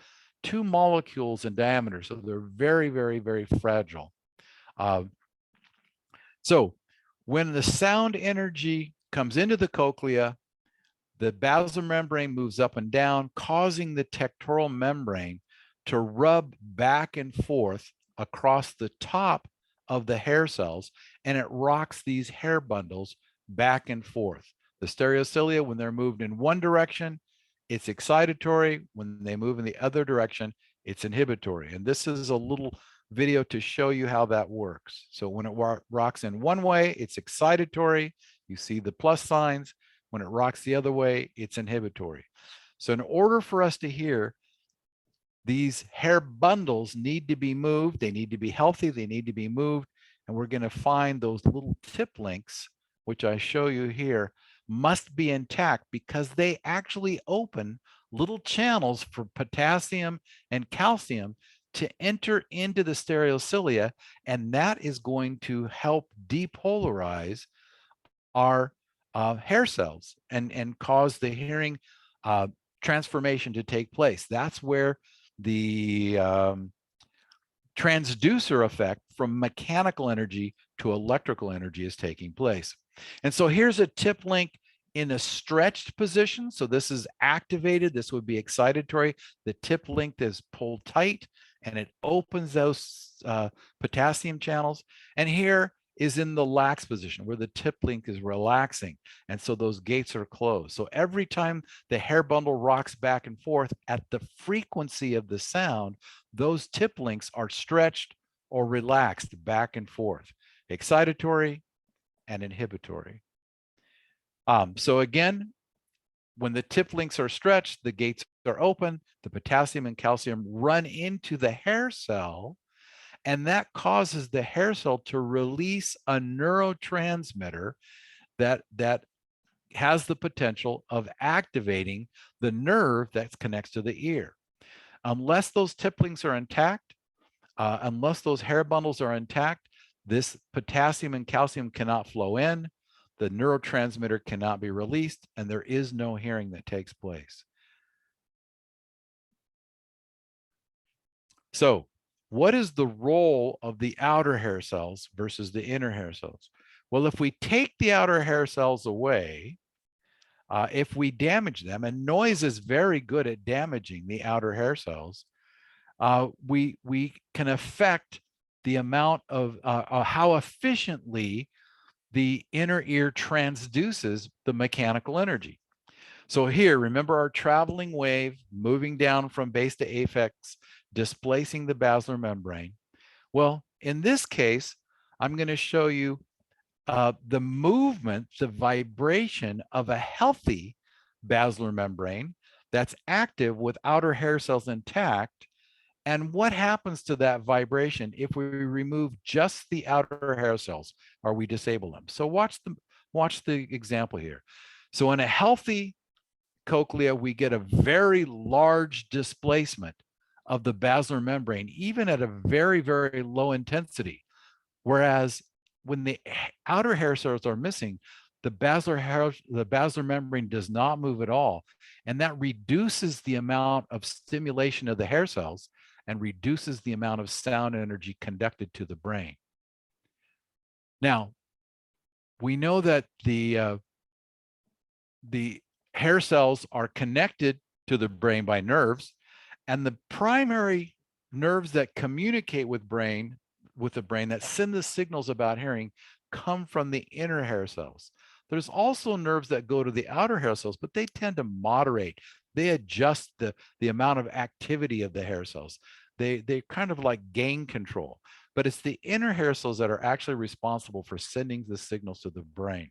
molecules in diameter, so they're very, very, very fragile. So when the sound energy comes into the cochlea, the basilar membrane moves up and down, causing the tectoral membrane to rub back and forth across the top of the hair cells, and it rocks these hair bundles back and forth. The stereocilia, when they're moved in one direction, it's excitatory. When they move in the other direction, it's inhibitory. And this is a little video to show you how that works. So when it rocks in one way, it's excitatory. You see the plus signs. When it rocks the other way, it's inhibitory. So in order for us to hear, these hair bundles need to be moved. They need to be healthy. They need to be moved. And we're going to find those little tip links, which I show you here, must be intact because they actually open little channels for potassium and calcium to enter into the stereocilia. And that is going to help depolarize our hair cells and cause the hearing transformation to take place. That's where the transducer effect from mechanical energy to electrical energy is taking place. And so here's a tip link in a stretched position. So this is activated. This would be excitatory. The tip link is pulled tight and it opens those potassium channels. And here is in the lax position where the tip link is relaxing. And so those gates are closed. So every time the hair bundle rocks back and forth at the frequency of the sound, those tip links are stretched or relaxed back and forth, excitatory and inhibitory. So again, when the tip links are stretched, the gates are open, the potassium and calcium run into the hair cell, and that causes the hair cell to release a neurotransmitter that has the potential of activating the nerve that connects to the ear. Unless those tip links are intact, unless those hair bundles are intact, this potassium and calcium cannot flow in, the neurotransmitter cannot be released, and there is no hearing that takes place. So, what is the role of the outer hair cells versus the inner hair cells? Well, if we take the outer hair cells away, if we damage them, and noise is very good at damaging the outer hair cells, we can affect the amount of how efficiently the inner ear transduces the mechanical energy. So here, remember our traveling wave moving down from base to apex, displacing the basilar membrane. Well, in this case, I'm going to show you the movement, the vibration of a healthy basilar membrane that's active with outer hair cells intact. And what happens to that vibration if we remove just the outer hair cells or we disable them? So watch the example here. So in a healthy cochlea, we get a very large displacement of the basilar membrane, even at a very, very low intensity. Whereas when the outer hair cells are missing, the basilar membrane does not move at all. And that reduces the amount of stimulation of the hair cells and reduces the amount of sound energy conducted to the brain. Now, we know that the hair cells are connected to the brain by nerves, and the primary nerves that communicate with the brain that send the signals about hearing come from the inner hair cells. There's also nerves that go to the outer hair cells, but they tend to moderate. They adjust the amount of activity of the hair cells. They kind of like gain control, but it's the inner hair cells that are actually responsible for sending the signals to the brain.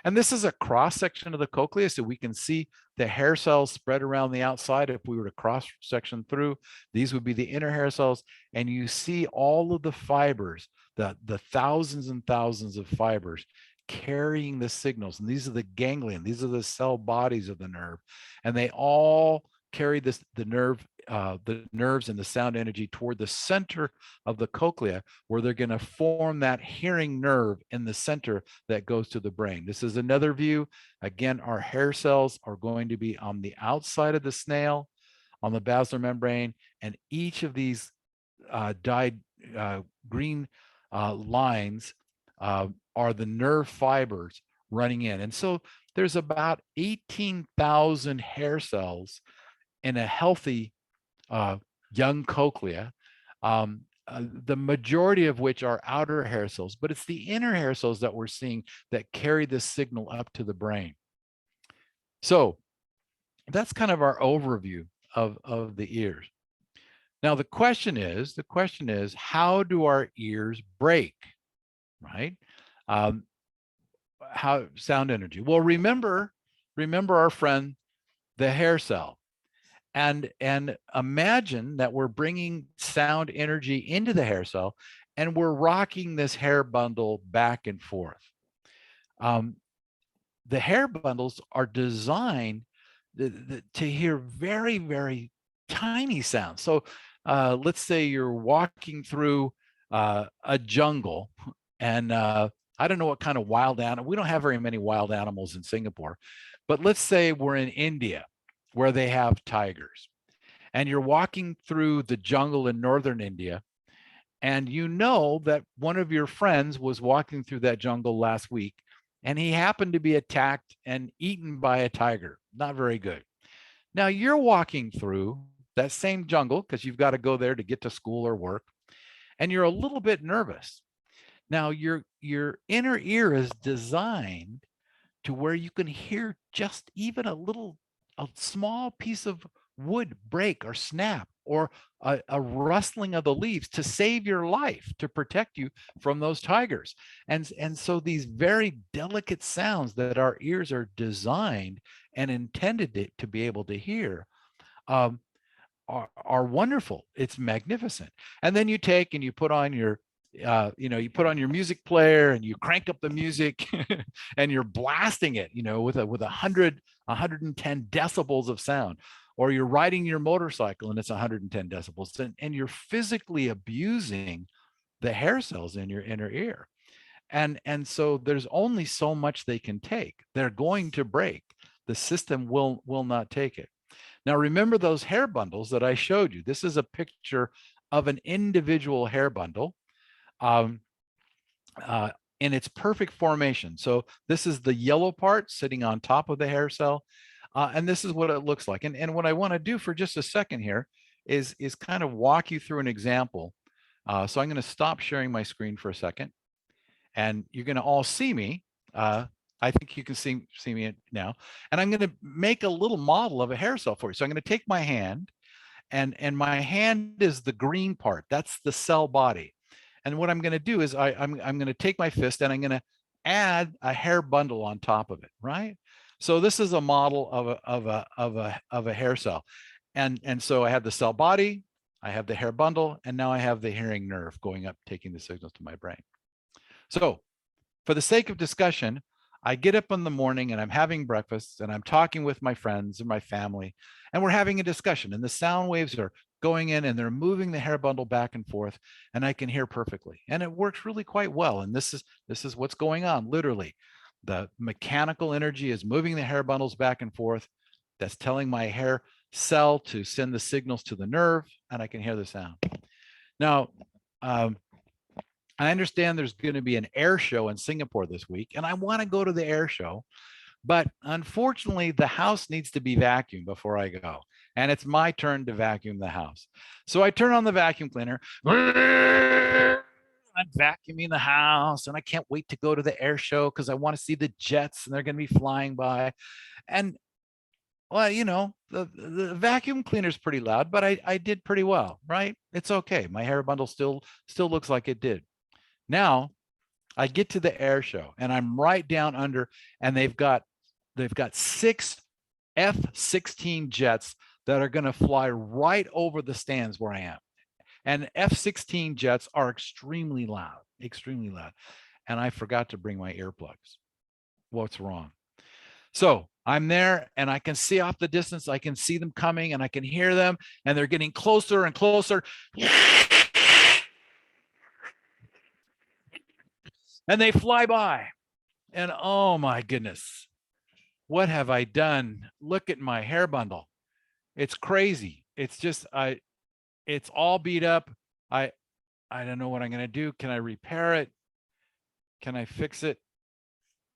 And this is a cross section of the cochlea, so we can see the hair cells spread around the outside. If we were to cross section through, these would be the inner hair cells, and you see all of the fibers, the thousands and thousands of fibers carrying the signals. And these are the ganglion, these are the cell bodies of the nerve. And they all carry this, the nerves and the sound energy toward the center of the cochlea, where they're going to form that hearing nerve in the center that goes to the brain. This is another view. Again, our hair cells are going to be on the outside of the snail, on the basilar membrane, and each of these dyed green lines are the nerve fibers running in. And so there's about 18,000 hair cells in a healthy young cochlea, the majority of which are outer hair cells, but it's the inner hair cells that we're seeing that carry this signal up to the brain. So that's kind of our overview of the ears. Now the question is, how do our ears break, right? How sound energy? Well, remember our friend, the hair cell. And imagine that we're bringing sound energy into the hair cell and we're rocking this hair bundle back and forth. The hair bundles are designed to hear very, very tiny sounds. So let's say you're walking through a jungle, and I don't know what kind of wild animal, we don't have very many wild animals in Singapore, but let's say we're in India, where they have tigers, and you're walking through the jungle in northern India, and you know that one of your friends was walking through that jungle last week, and he happened to be attacked and eaten by a tiger. Not very good. Now you're walking through that same jungle because you've got to go there to get to school or work, and you're a little bit nervous. Now your inner ear is designed to where you can hear just even a small piece of wood break or snap, or a rustling of the leaves to save your life, to protect you from those tigers. And so these very delicate sounds that our ears are designed and intended to be able to hear are wonderful. It's magnificent. And then you take and you put on your you put on your music player and you crank up the music and you're blasting it, with 110 decibels of sound, or you're riding your motorcycle and it's 110 decibels, and you're physically abusing the hair cells in your inner ear. And so there's only so much they can take. They're going to break. The system will not take it. Now, remember those hair bundles that I showed you. This is a picture of an individual hair bundle in its perfect formation. So this is the yellow part sitting on top of the hair cell. And this is what it looks like. And what I want to do for just a second here is kind of walk you through an example. So I'm going to stop sharing my screen for a second, and you're going to all see me. I think you can see me now. And I'm going to make a little model of a hair cell for you. So I'm going to take my hand, and my hand is the green part. That's the cell body. And what I'm going to do is I'm going to take my fist and I'm going to add a hair bundle on top of it, right? So this is a model of a hair cell. And so I have the cell body, I have the hair bundle, and now I have the hearing nerve going up, taking the signals to my brain. So for the sake of discussion, I get up in the morning and I'm having breakfast and I'm talking with my friends and my family, and we're having a discussion, and the sound waves are going in and they're moving the hair bundle back and forth, and I can hear perfectly. And it works really quite well. And this is what's going on, literally. The mechanical energy is moving the hair bundles back and forth. That's telling my hair cell to send the signals to the nerve, and I can hear the sound. Now, I understand there's going to be an air show in Singapore this week, and I want to go to the air show, but unfortunately the house needs to be vacuumed before I go, and it's my turn to vacuum the house. So I turn on the vacuum cleaner. I'm vacuuming the house, and I can't wait to go to the air show because I want to see the jets, and they're going to be flying by. And well, the vacuum cleaner is pretty loud, but I did pretty well, right? It's okay. My hair bundle still looks like it did. Now I get to the air show, and I'm right down under, and they've got 6 F-16 jets that are going to fly right over the stands where I am. And F-16 jets are extremely loud, extremely loud. and I forgot to bring my earplugs. What's wrong? So I'm there and I can see off the distance, I can see them coming and I can hear them and they're getting closer and closer. And they fly by. And oh my goodness, what have I done? Look at my hair bundle. It's crazy. It's just, it's all beat up. I don't know what I'm going to do. Can I repair it? Can I fix it?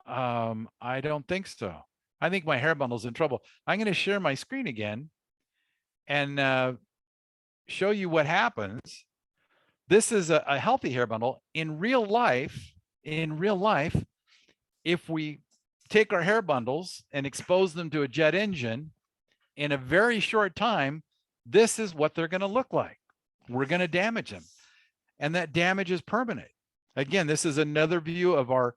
I don't think so. I think my hair bundle's in trouble. I'm going to share my screen again and show you what happens. This is a healthy hair bundle. In real life, if we take our hair bundles and expose them to a jet engine in a very short time, this is what they're going to look like. We're going to damage them. And that damage is permanent. Again, this is another view of our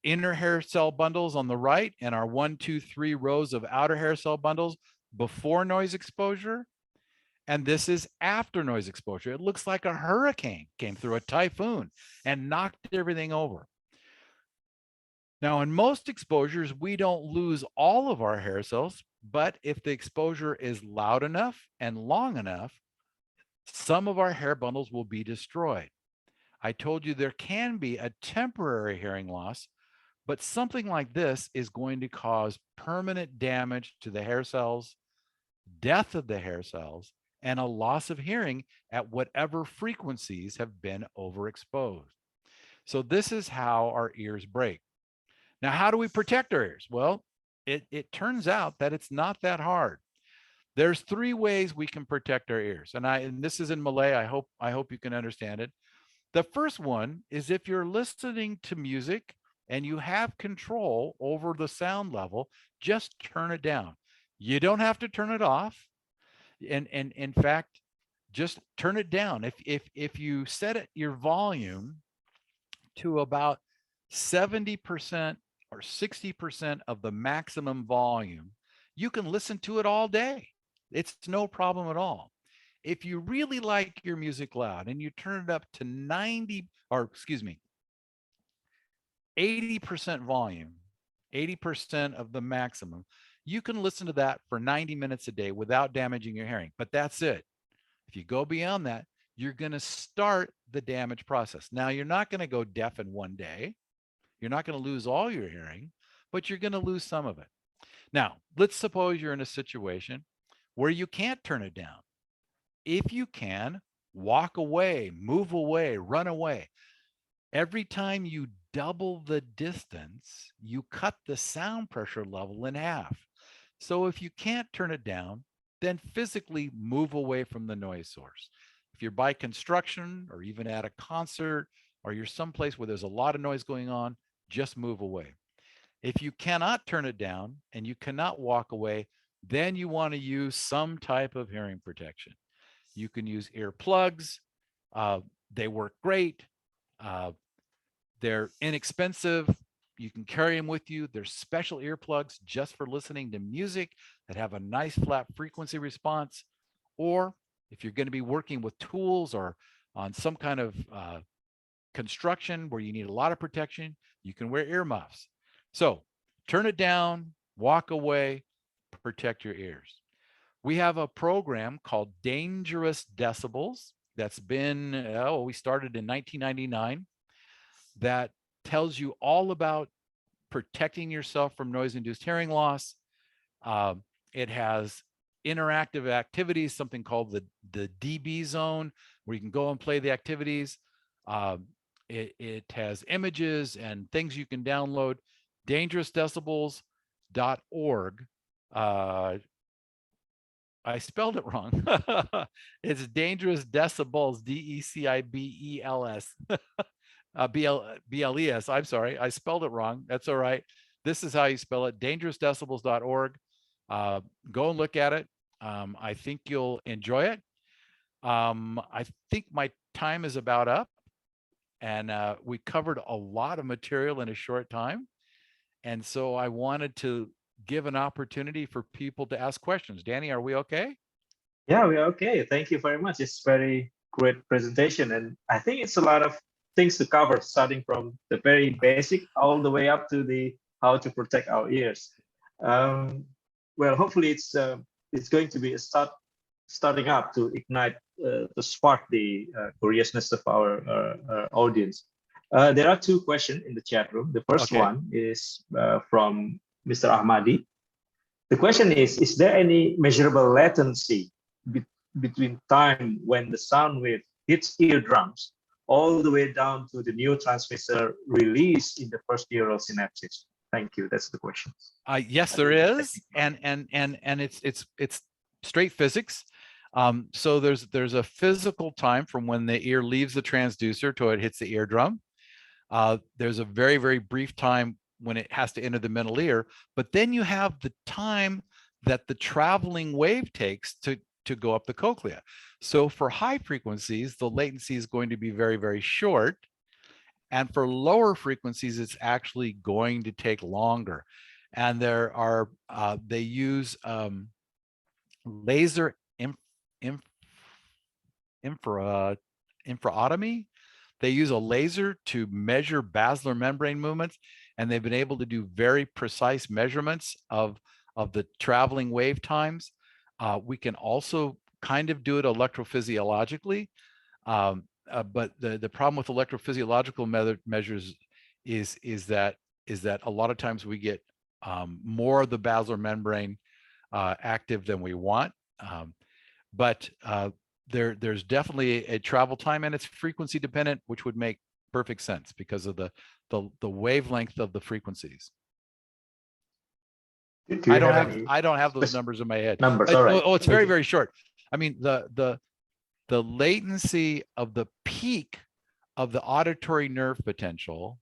inner hair cell bundles on the right and our 1, 2, 3 rows of outer hair cell bundles before noise exposure. And this is after noise exposure. It looks like a hurricane came through, a typhoon, and knocked everything over. Now, in most exposures, we don't lose all of our hair cells, but if the exposure is loud enough and long enough, some of our hair bundles will be destroyed. I told you there can be a temporary hearing loss, but something like this is going to cause permanent damage to the hair cells, death of the hair cells, and a loss of hearing at whatever frequencies have been overexposed. So this is how our ears break. Now, how do we protect our ears? Well, it turns out that it's not that hard. There's 3 ways we can protect our ears. And this is in Malay. I hope you can understand it. The first one is if you're listening to music and you have control over the sound level, just turn it down. You don't have to turn it off. And in fact, just turn it down. If you set your volume to about 70% or 60% of the maximum volume, you can listen to it all day. It's no problem at all. If you really like your music loud and you turn it up to 80% volume, 80% of the maximum, you can listen to that for 90 minutes a day without damaging your hearing, but that's it. If you go beyond that, you're going to start the damage process. Now, you're not going to go deaf in one day. You're not going to lose all your hearing, but you're going to lose some of it. Now, let's suppose you're in a situation where you can't turn it down. If you can, walk away, move away, run away. Every time you double the distance, you cut the sound pressure level in half. So if you can't turn it down, then physically move away from the noise source. If you're by construction or even at a concert or you're someplace where there's a lot of noise going on, just move away. If you cannot turn it down and you cannot walk away, then you want to use some type of hearing protection. You can use earplugs. They work great. They're inexpensive. You can carry them with you. There's special earplugs just for listening to music that have a nice flat frequency response. Or if you're going to be working with tools or on some kind of construction where you need a lot of protection, you can wear earmuffs. So turn it down, walk away, protect your ears. We have a program called Dangerous Decibels that's been, we started in 1999, that tells you all about protecting yourself from noise-induced hearing loss. It has interactive activities, something called the DB zone, where you can go and play the activities. It has images and things you can download. DangerousDecibels.org. I spelled it wrong. It's Dangerous Decibels, DECIBELS. BLES. I'm sorry, I spelled it wrong. That's all right. This is how you spell it, dangerousdecibels.org. Go and look at it. I think you'll enjoy it. I think my time is about up, and we covered a lot of material in a short time. And so I wanted to give an opportunity for people to ask questions. Danny, are we okay? Yeah, we are okay. Thank you very much. It's very great presentation. And I think it's a lot of things to cover, starting from the very basic all the way up to the how to protect our ears. Well, hopefully it's going to be a starting up to ignite, to spark the curiousness of our audience. There are two questions in the chat room. The first one is from Mr. Ahmadi. The question is there any measurable latency between time when the sound wave hits eardrums all the way down to the neurotransmitter release in the first neural synapses? Thank you. That's the question. Yes, there is, and it's straight physics. So there's a physical time from when the ear leaves the transducer to it hits the eardrum. There's a very, very brief time when it has to enter the middle ear, but then you have the time that the traveling wave takes to go up the cochlea. So for high frequencies, the latency is going to be very, very short. And for lower frequencies, it's actually going to take longer. And there are, they use laser infraotomy. They use a laser to measure basilar membrane movements, and they've been able to do very precise measurements of the traveling wave times. We can also kind of do it electrophysiologically, but the problem with electrophysiological measures is that a lot of times we get more of the basilar membrane active than we want. But there's definitely a travel time, and it's frequency dependent, which would make perfect sense because of the wavelength of the frequencies. I don't have those numbers in my head. Numbers, all right. Oh, it's very, very short. I mean, the latency of the peak of the auditory nerve potential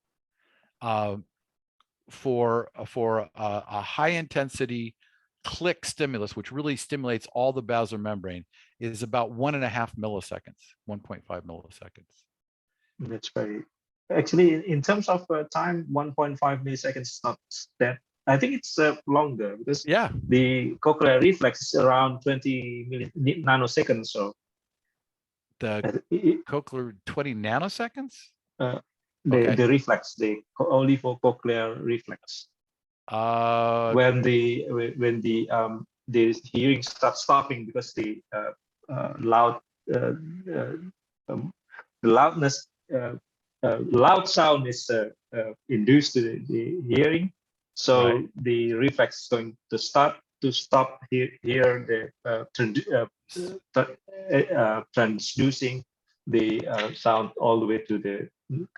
for a high intensity click stimulus, which really stimulates all the basilar membrane, is about 1.5 milliseconds, 1.5 milliseconds. That's very, actually, in terms of time, 1.5 milliseconds is not that. I think it's longer because the cochlear reflex is around 20 nanoseconds. So the cochlear 20 nanoseconds. The reflex, only for cochlear reflex. When the hearing starts stopping because the loud sound is induced to the hearing, so the reflex is going to stop here the transducing the sound all the way to the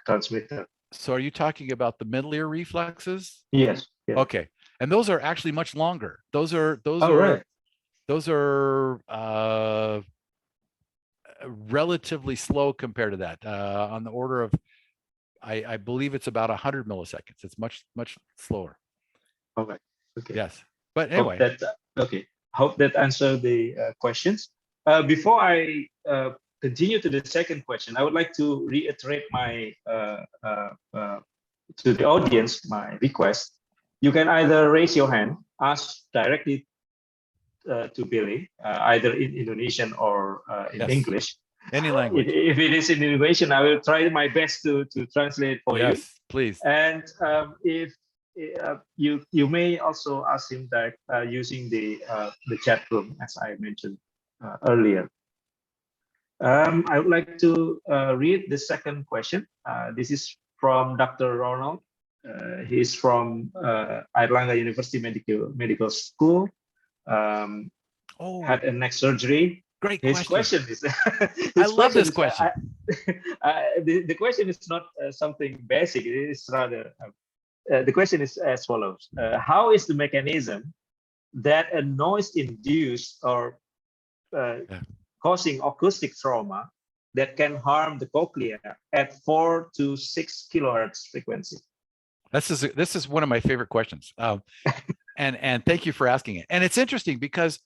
transmitter. So are you talking about the middle ear reflexes? Yes. Okay, and those are actually much longer. Those are relatively slow compared to that. On the order of, I believe it's about 100 milliseconds. It's much slower. Okay. Yes, but anyway. Hope that answered the questions. Before I continue to the second question, I would like to reiterate my to the audience my request. You can either raise your hand, ask directly to Billy, either in Indonesian or in English. Any language. If it is in Indonesian, I will try my best to translate for you. Yes, please. And if you may also ask him that using the chat room, as I mentioned earlier. I would like to read the second question. This is from Dr. Ronald. He's from Airlangga University Medical School. Had a neck surgery. Great His question is. I love this question. The question is not something basic. It is rather. The question is as follows: how is the mechanism that a noise induced or causing acoustic trauma that can harm the cochlea at 4 to 6 kilohertz frequency? This is one of my favorite questions, and thank you for asking it. And it's interesting because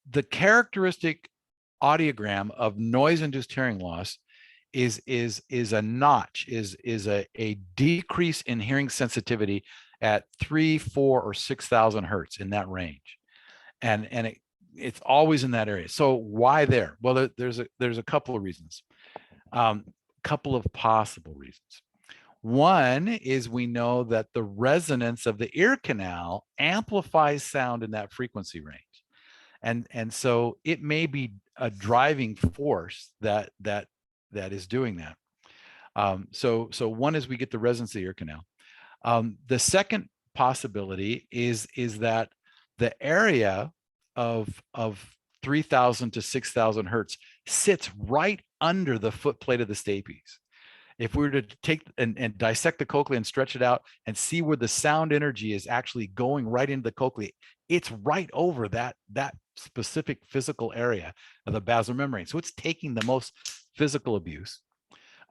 the characteristic audiogram of noise-induced hearing loss is a notch, is a decrease in hearing sensitivity at 3, 4, or 6,000 hertz, in that range, and it's always in that area. So why there? Well, there's a couple of reasons. couple of possible reasons. One is we know that the resonance of the ear canal amplifies sound in that frequency range. And so it may be a driving force that is doing that. So one is we get the resonance of the ear canal. The second possibility is that the area of 3,000 to 6,000 hertz sits right under the foot plate of the stapes. If we were to take and dissect the cochlea and stretch it out and see where the sound energy is actually going right into the cochlea, it's right over that specific physical area of the basilar membrane. So it's taking the most physical abuse.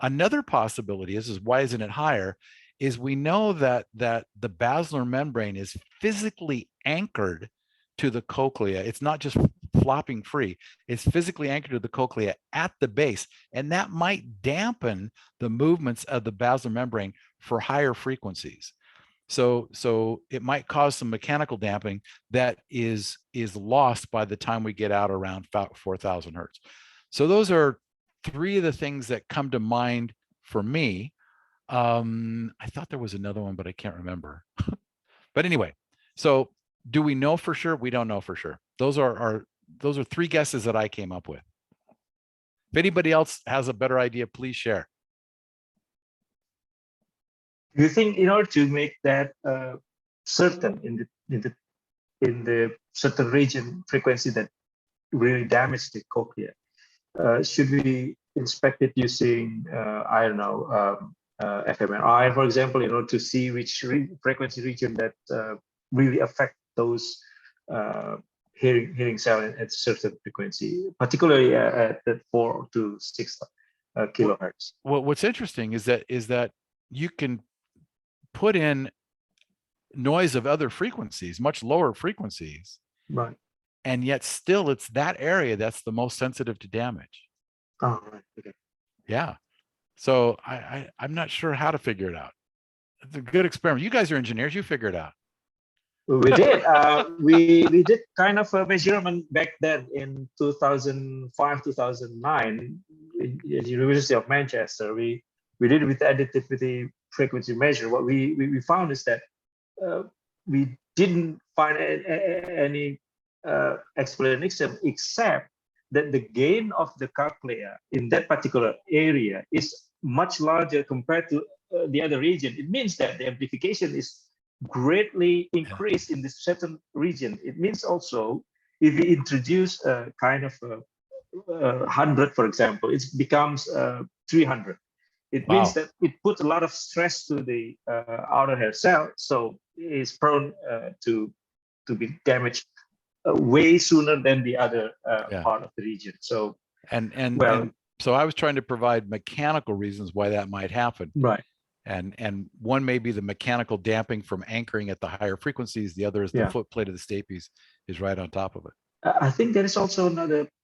Another possibility is why isn't it higher? Is we know that the basilar membrane is physically anchored to the cochlea. It's not just flopping free. It's physically anchored to the cochlea at the base, and that might dampen the movements of the basilar membrane for higher frequencies. So it might cause some mechanical damping that is lost by the time we get out around 4,000 hertz. So those are three of the things that come to mind for me. I thought there was another one, but I can't remember. But anyway, so do we know for sure? We don't know for sure. Those are three guesses that I came up with. If anybody else has a better idea, please share. Do you think in order to make that certain in the certain region frequency that really damage the cochlea, should we inspect it using I don't know fMRI, for example, in order to see which frequency region that really affect those hearing cell at certain frequency, particularly at 4 to 6 kilohertz? Well, what's interesting is that you can put in noise of other frequencies, much lower frequencies, right? And yet still it's that area that's the most sensitive to damage. Oh, right. Okay. Yeah. So I'm not sure how to figure it out. It's a good experiment. You guys are engineers. You figure it out. We did. We did kind of a measurement back then in 2005, 2009 in the University of Manchester. We did it with additivity frequency measure. What we found is that we didn't find any explanation except that the gain of the cochlea in that particular area is much larger compared to the other region. It means that the amplification is greatly increased in this certain region. It means also if we introduce a kind of 100, for example, it becomes 300. It means that it puts a lot of stress to the outer hair cell, so it's prone to be damaged way sooner than the other part of the region. So and so I was trying to provide mechanical reasons why that might happen. Right. And one may be the mechanical damping from anchoring at the higher frequencies. The other is the foot plate of the stapes is right on top of it. I think there is also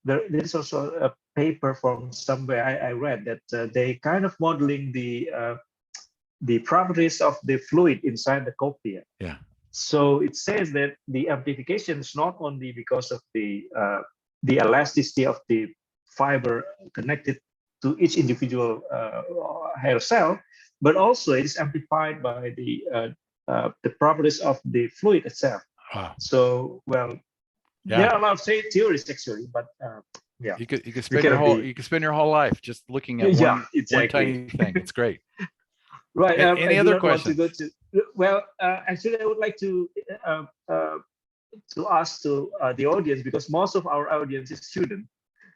there is also a paper from somewhere I read that they kind of modeling the properties of the fluid inside the cochlea. Yeah. So it says that the amplification is not only because of the elasticity of the fiber connected to each individual hair cell, but also it is amplified by the properties of the fluid itself. Wow. So there are a lot of theories actually, but yeah, you could spend your whole life just looking at one tiny thing. It's great. Right. Any other questions? Well, actually, I would like to ask to the audience, because most of our audience is students,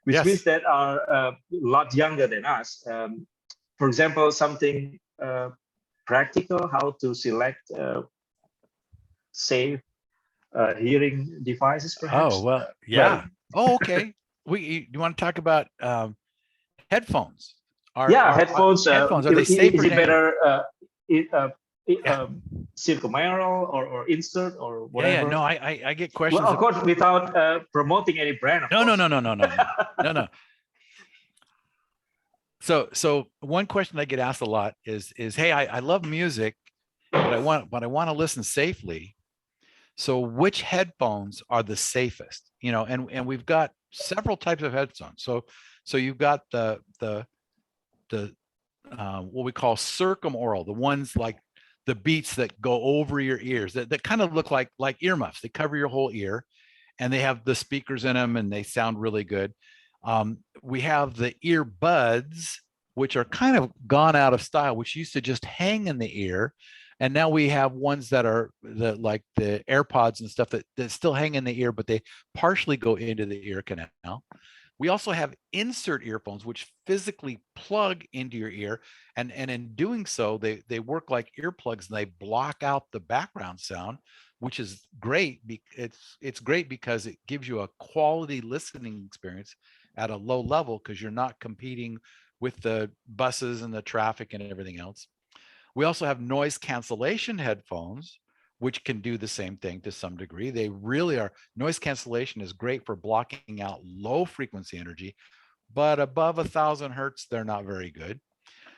which means that are a lot younger than us. For example, something practical, how to select safe hearing devices, perhaps. Oh, well, yeah. Okay. You want to talk about headphones? Headphones. Headphones. Are they safe? Is it better circumferential or insert or whatever? Yeah. No, I get questions. Well, of course, without promoting any brand. No. So one question I get asked a lot is hey, I love music, but I want to listen safely. So which headphones are the safest? And we've got several types of headphones. So you've got the what we call circumoral, the ones like the beats that go over your ears that kind of look like earmuffs. They cover your whole ear, and they have the speakers in them, and they sound really good. We have the earbuds, which are kind of gone out of style, which used to just hang in the ear. And now we have ones that are like the AirPods and stuff that still hang in the ear, but they partially go into the ear canal. We also have insert earphones, which physically plug into your ear. And in doing so, they work like earplugs, and they block out the background sound, which is great. It's great because it gives you a quality listening experience at a low level, because you're not competing with the buses and the traffic and everything else. We also have noise cancellation headphones, which can do the same thing to some degree. They really are. Noise cancellation is great for blocking out low frequency energy, but above 1,000 hertz, they're not very good.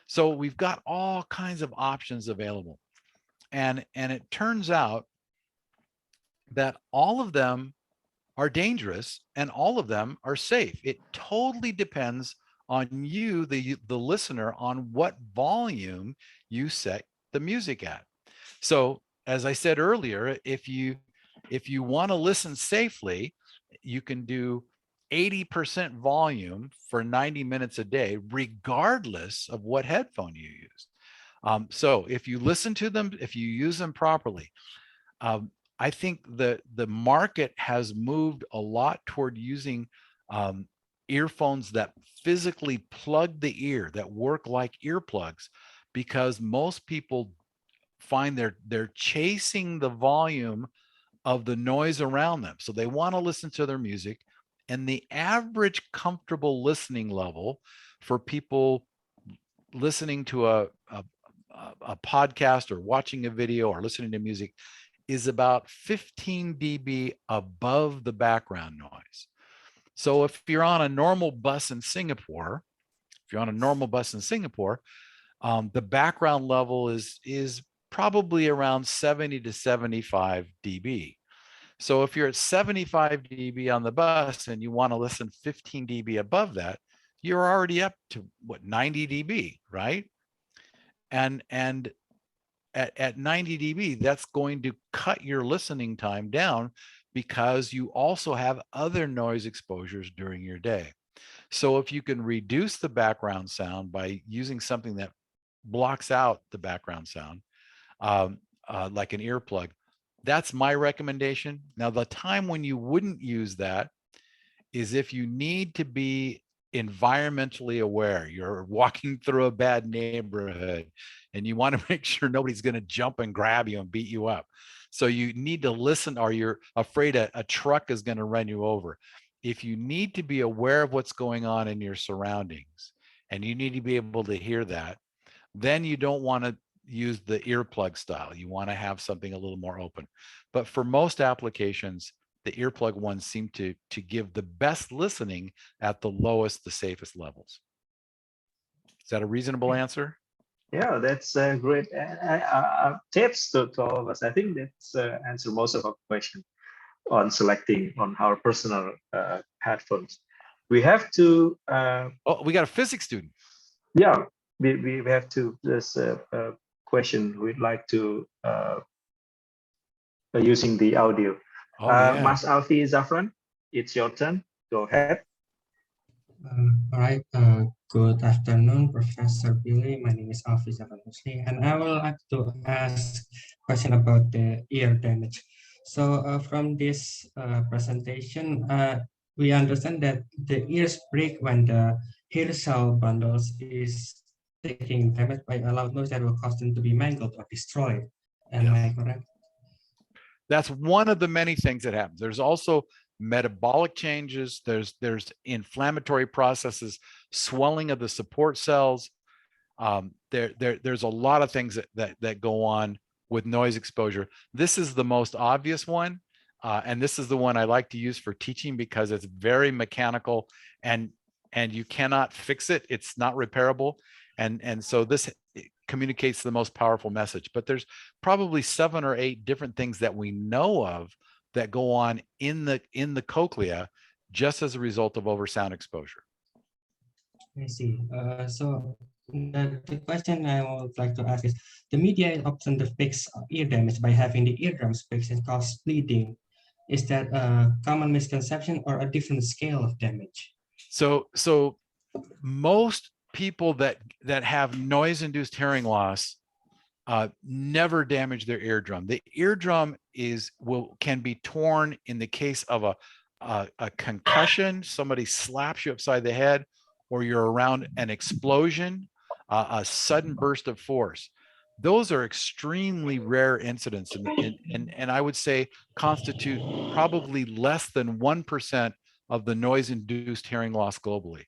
So we've got all kinds of options available. And it turns out that all of them are dangerous and all of them are safe. It totally depends on you, the listener, on what volume you set the music at. So as I said earlier, if you want to listen safely, you can do 80% volume for 90 minutes a day, regardless of what headphone you use. So if you listen to them, if you use them properly, I think the market has moved a lot toward using earphones that physically plug the ear, that work like earplugs, because most people find they're chasing the volume of the noise around them. So they want to listen to their music, and the average comfortable listening level for people listening to a podcast or watching a video or listening to music is about 15 dB above the background noise. So if you're on a normal bus in Singapore, the background level is probably around 70 to 75 dB. So if you're at 75 dB on the bus and you want to listen 15 dB above that, you're already up to what, 90 dB, right? And at 90 dB, that's going to cut your listening time down, because you also have other noise exposures during your day. So if you can reduce the background sound by using something that blocks out the background sound, like an earplug, that's my recommendation. Now, the time when you wouldn't use that is if you need to be environmentally aware. You're walking through a bad neighborhood and you want to make sure nobody's going to jump and grab you and beat you up. So you need to listen, or you're afraid a truck is going to run you over. If you need to be aware of what's going on in your surroundings and you need to be able to hear that, then you don't want to use the earplug style. You want to have something a little more open. But for most applications, the earplug ones seem to give the best listening at the lowest, the safest levels. Is that a reasonable answer? Yeah, that's great tips to all of us. I think that's answer most of our question on selecting on our personal headphones. We have to. Oh, we got a physics student. Yeah, we have to. This question we'd like to using the audio. Oh, yeah. Mas Alfi Zafran, it's your turn. Go ahead. All right. Good afternoon, Professor Billy. My name is Alfi Zafran Husni, and I would like to ask a question about the ear damage. So from this presentation, we understand that the ears break when the hair cell bundles is taking damage by a loud noise that will cause them to be mangled or destroyed. Am I correct? That's one of the many things that happens. There's also metabolic changes. There's inflammatory processes, swelling of the support cells. There's a lot of things that go on with noise exposure. This is the most obvious one. And this is the one I like to use for teaching because it's very mechanical and you cannot fix it. It's not repairable. And so this communicates the most powerful message. But there's probably 7 or 8 different things that we know of that go on in the cochlea just as a result of oversound exposure. I see. So the question I would like to ask is, the media often depicts ear damage by having the eardrums fixed and cause bleeding. Is that a common misconception or a different scale of damage? So most people that have noise-induced hearing loss never damage their eardrum. The eardrum can be torn in the case of a concussion, somebody slaps you upside the head, or you're around an explosion, a sudden burst of force. Those are extremely rare incidents, and I would say constitute probably less than 1% of the noise-induced hearing loss globally.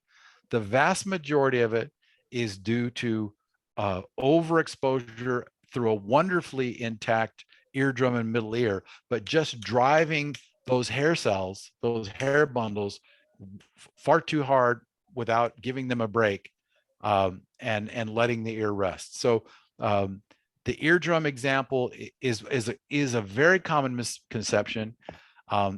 The vast majority of it is due to overexposure through a wonderfully intact eardrum and middle ear, but just driving those hair cells, those hair bundles, far too hard without giving them a break, and letting the ear rest. So the eardrum example is a very common misconception.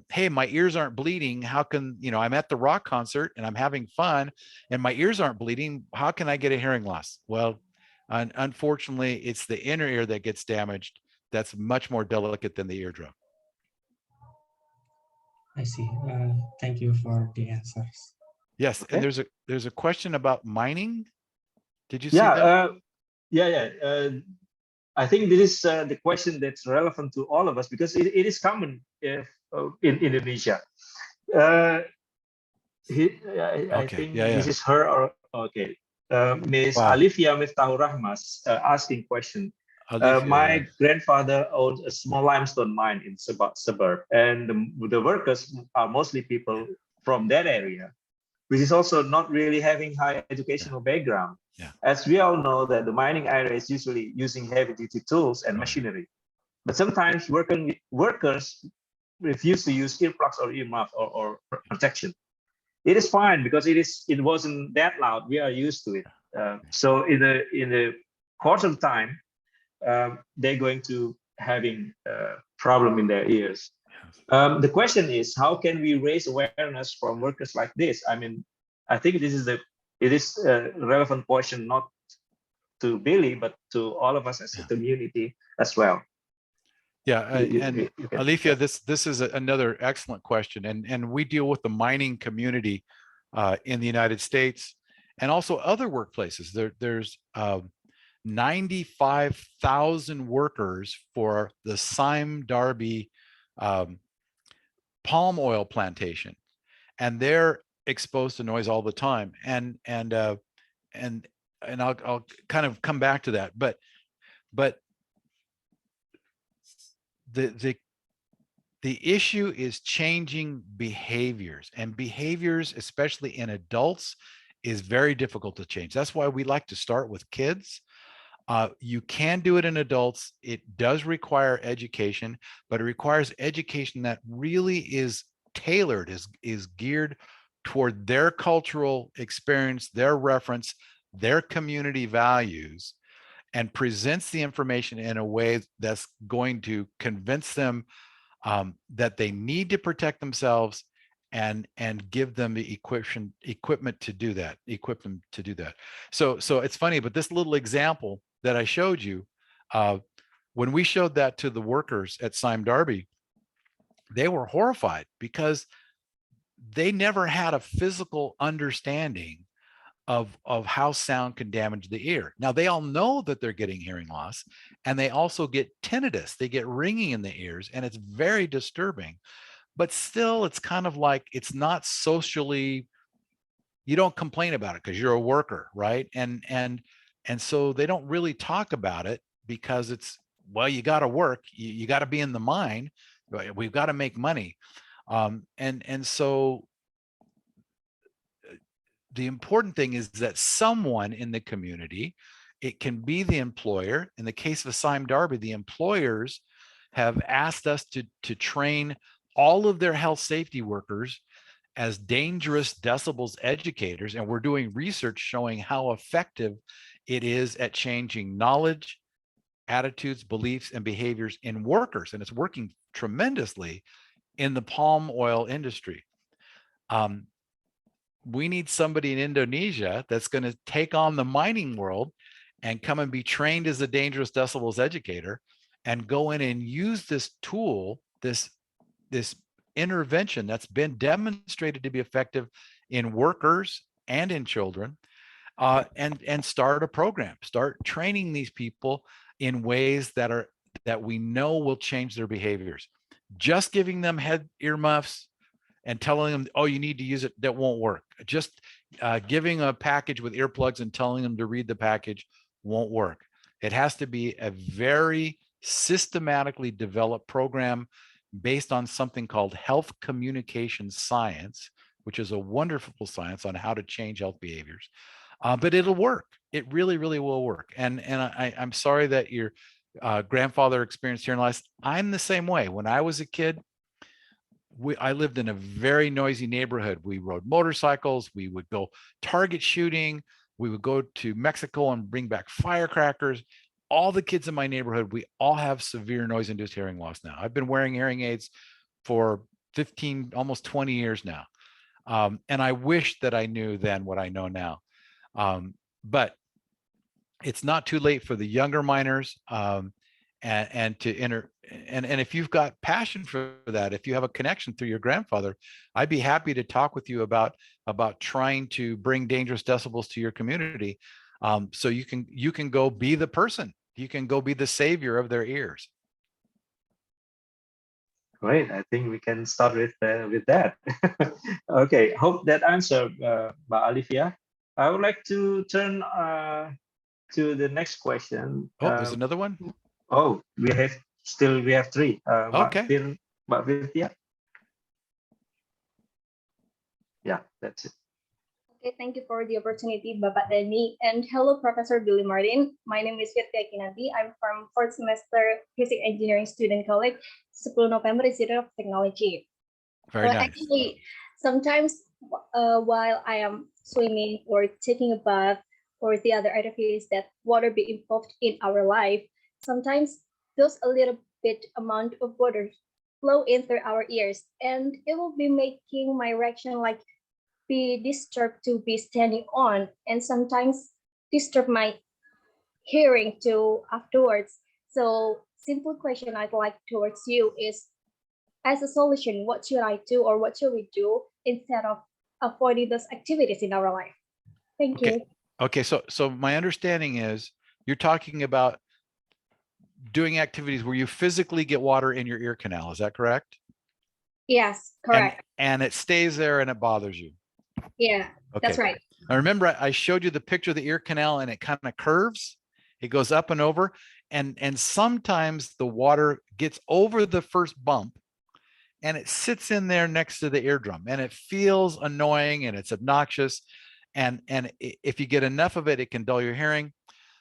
Hey, my ears aren't bleeding. How can, I'm at the rock concert and I'm having fun and my ears aren't bleeding. How can I get a hearing loss? Well, unfortunately, it's the inner ear that gets damaged. That's much more delicate than the eardrum. I see. Thank you for the answers. Yes, Okay. and there's a question about mining. Did you see that? I think this is the question that's relevant to all of us because it is common in Indonesia. I Okay, think yeah. this is her or okay. Miss Wow. Alivia Miftahur Rahmas asking question. Alivia, My grandfather owns a small limestone mine in suburb, and the workers are mostly people from that area, which is also not really having high educational background. Yeah. As we all know that the mining area is usually using heavy-duty tools and machinery, but sometimes workers refuse to use earplugs or earmuffs or protection. It is fine because it wasn't that loud. We are used to it. So in the course of time, they're going to having a problem in their ears. The question is, how can we raise awareness from workers like this? I mean, I think it is a relevant question, not to Billy, but to all of us as a community as well. Yeah, and Alifia, this is another excellent question, and we deal with the mining community in the United States and also other workplaces. There's 95,000 workers for the Sime Darby palm oil plantation, and they're exposed to noise all the time. And I'll kind of come back to that, but the issue is changing behaviors, and behaviors, especially in adults, is very difficult to change. That's why we like to start with kids. You can do it in adults. It does require education, but it requires education that really is tailored, is geared toward their cultural experience, their reference, their community values, and presents the information in a way that's going to convince them that they need to protect themselves and give them the equipment to do that, equip them to do that. So it's funny, but this little example that I showed you, when we showed that to the workers at Sime Darby, they were horrified because they never had a physical understanding of how sound can damage the ear. Now they all know that they're getting hearing loss, and they also get tinnitus. They get ringing in the ears, and it's very disturbing. But still, it's kind of like it's not socially. You don't complain about it because you're a worker, right? And so they don't really talk about it because it's, well, you got to work, you got to be in the mine, we've got to make money, and so the important thing is that someone in the community, it can be the employer. In the case of Sime Darby, the employers have asked us to train all of their health safety workers as dangerous decibels educators, and we're doing research showing how effective it is at changing knowledge, attitudes, beliefs, and behaviors in workers, and it's working tremendously in the palm oil industry. we need somebody in Indonesia that's going to take on the mining world and come and be trained as a dangerous decibels educator and go in and use this tool, this intervention that's been demonstrated to be effective in workers and in children, and start a program, start training these people in ways that we know will change their behaviors. Just giving them head earmuffs and telling them, oh, you need to use it, that won't work. Just giving a package with earplugs and telling them to read the package won't work. It has to be a very systematically developed program based on something called health communication science, which is a wonderful science on how to change health behaviors. But it'll work. It really, really will work. And I'm sorry that your grandfather experienced hearing loss. I'm the same way. When I was a kid, I lived in a very noisy neighborhood. We rode motorcycles. We would go target shooting. We would go to Mexico and bring back firecrackers. All the kids in my neighborhood, we all have severe noise-induced hearing loss now. I've been wearing hearing aids for 15, almost 20 years now. And I wish that I knew then what I know now. But it's not too late for the younger miners, and to enter. And if you've got passion for that, if you have a connection through your grandfather, I'd be happy to talk with you about trying to bring dangerous decibels to your community, so you can go be the person. You can go be the savior of their ears. Great. I think we can start with that. Okay. Hope that answered, Mbak Olivia. I would like to turn to the next question. Oh, there's another one. Oh, we have three. Okay. Mbak Virtia. Yeah, that's it. Okay, thank you for the opportunity, Bapak Dani. And hello, Professor Billy Martin. My name is Virtia Kinanti. I'm from 4th semester Physics Engineering Student College, 10 November Institute of Technology. Very nice. Actually, sometimes while I am swimming or taking a bath or the other activities that water be involved in our life, sometimes those a little bit amount of water flow in through our ears, and it will be making my reaction like be disturbed to be standing on, and sometimes disturb my hearing too afterwards. So simple question I'd like towards you is, as a solution, what should I do or what should we do instead of avoiding those activities in our life? Thank you. Okay, so my understanding is you're talking about doing activities where you physically get water in your ear canal. Is that correct? Yes, correct. And it stays there and it bothers you. Yeah, okay. That's right. I remember I showed you the picture of the ear canal, and it kind of curves. It goes up and over, and sometimes the water gets over the first bump and it sits in there next to the eardrum, and it feels annoying and it's obnoxious. And if you get enough of it, it can dull your hearing.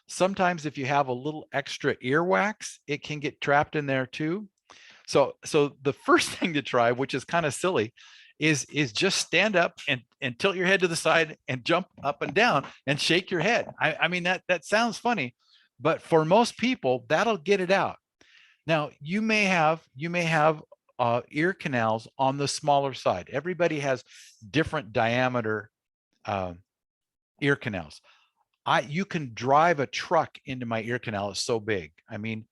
Sometimes if you have a little extra earwax, it can get trapped in there too. So the first thing to try, which is kind of silly, is just stand up and tilt your head to the side and jump up and down and shake your head. I mean, that sounds funny, but for most people, that'll get it out. Now, you may have ear canals on the smaller side. Everybody has different diameter ear canals. You can drive a truck into my ear canal. It's so big. I mean,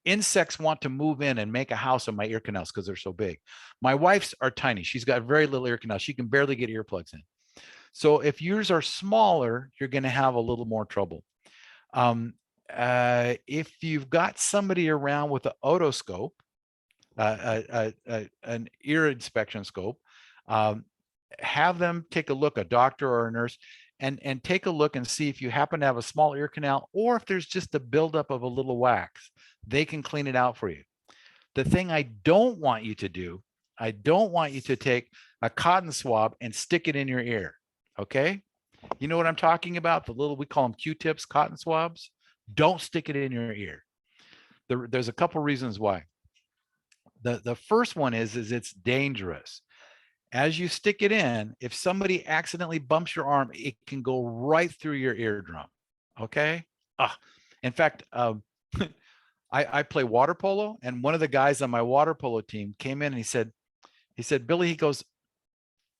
insects want to move in and make a house on my ear canals because they're so big. My wife's are tiny. She's got very little ear canals. She can barely get earplugs in. So if yours are smaller, you're going to have a little more trouble. If you've got somebody around with an otoscope, an ear inspection scope, have them take a look, a doctor or a nurse, and take a look and see if you happen to have a small ear canal, or if there's just a buildup of a little wax. They can clean it out for you. The thing I don't want you to do, I don't want you to take a cotton swab and stick it in your ear. Okay? You know what I'm talking about? The little, we call them Q-tips, cotton swabs. Don't stick it in your ear. There's a couple reasons why. The first one is it's dangerous. As you stick it in, if somebody accidentally bumps your arm, it can go right through your eardrum. Okay? In fact, I play water polo, and one of the guys on my water polo team came in and he said, Billy, he goes,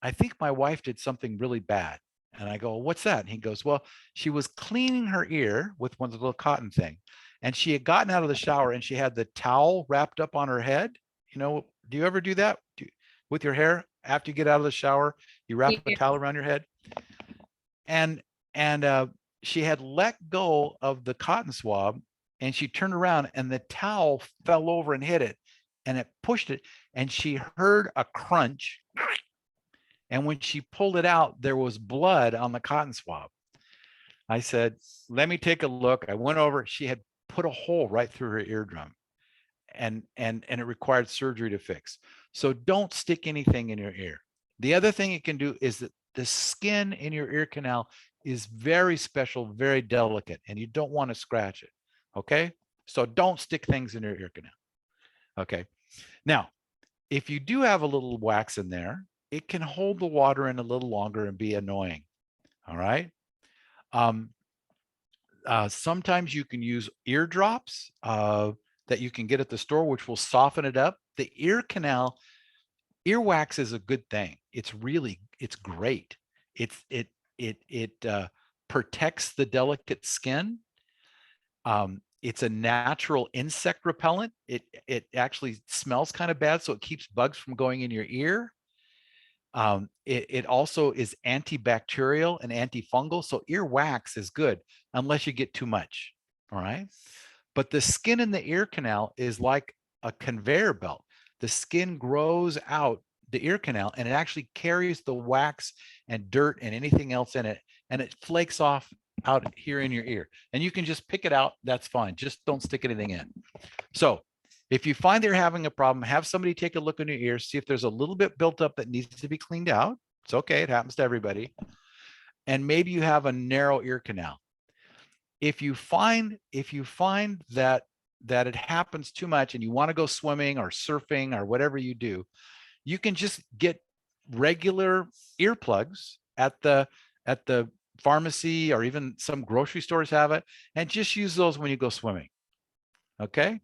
I think my wife did something really bad. And I go, what's that? And he goes, well, she was cleaning her ear with one of the little cotton thing. And she had gotten out of the shower and she had the towel wrapped up on her head. You know, do you ever do that with your hair? After you get out of the shower, you wrap a towel around your head. And she had let go of the cotton swab and she turned around and the towel fell over and hit it and it pushed it. And she heard a crunch. And when she pulled it out, there was blood on the cotton swab. I said, let me take a look. I went over, she had put a hole right through her eardrum and it required surgery to fix. So don't stick anything in your ear. The other thing it can do is that the skin in your ear canal is very special, very delicate, and you don't want to scratch it. Okay. So don't stick things in your ear canal. Okay. Now, if you do have a little wax in there, it can hold the water in a little longer and be annoying. All right. Sometimes you can use ear drops that you can get at the store, which will soften it up. The ear canal, earwax is a good thing. It's great. It protects the delicate skin. It's a natural insect repellent. It actually smells kind of bad, so it keeps bugs from going in your ear. It also is antibacterial and antifungal. So earwax is good unless you get too much. All right. But the skin in the ear canal is like a conveyor belt. The skin grows out the ear canal and it actually carries the wax and dirt and anything else in it. And it flakes off out here in your ear. And you can just pick it out. That's fine. Just don't stick anything in. So if you find they're having a problem, have somebody take a look in your ears, see if there's a little bit built up that needs to be cleaned out. It's okay. It happens to everybody. And maybe you have a narrow ear canal. If you find that it happens too much and you want to go swimming or surfing or whatever you do, you can just get regular earplugs at the pharmacy, or even some grocery stores have it, and just use those when you go swimming. Okay.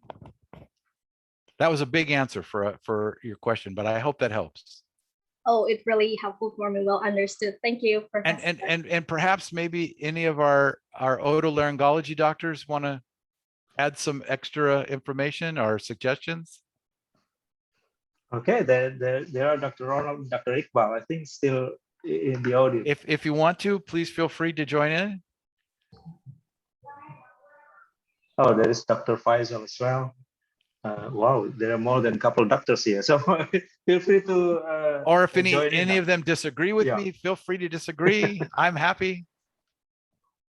That was a big answer for your question, but I hope that helps. Oh, it's really helpful for me. Well understood. Thank you, Professor. And perhaps maybe any of our otolaryngology doctors want to add some extra information or suggestions. Okay, there are Dr. Ronald and Dr. Iqbal, I think, still in the audience. If you want to, please feel free to join in. Oh, there is Dr. Faisal as well. Wow, there are more than a couple of doctors here. So feel free to or if any of them disagree with me, feel free to disagree. I'm happy.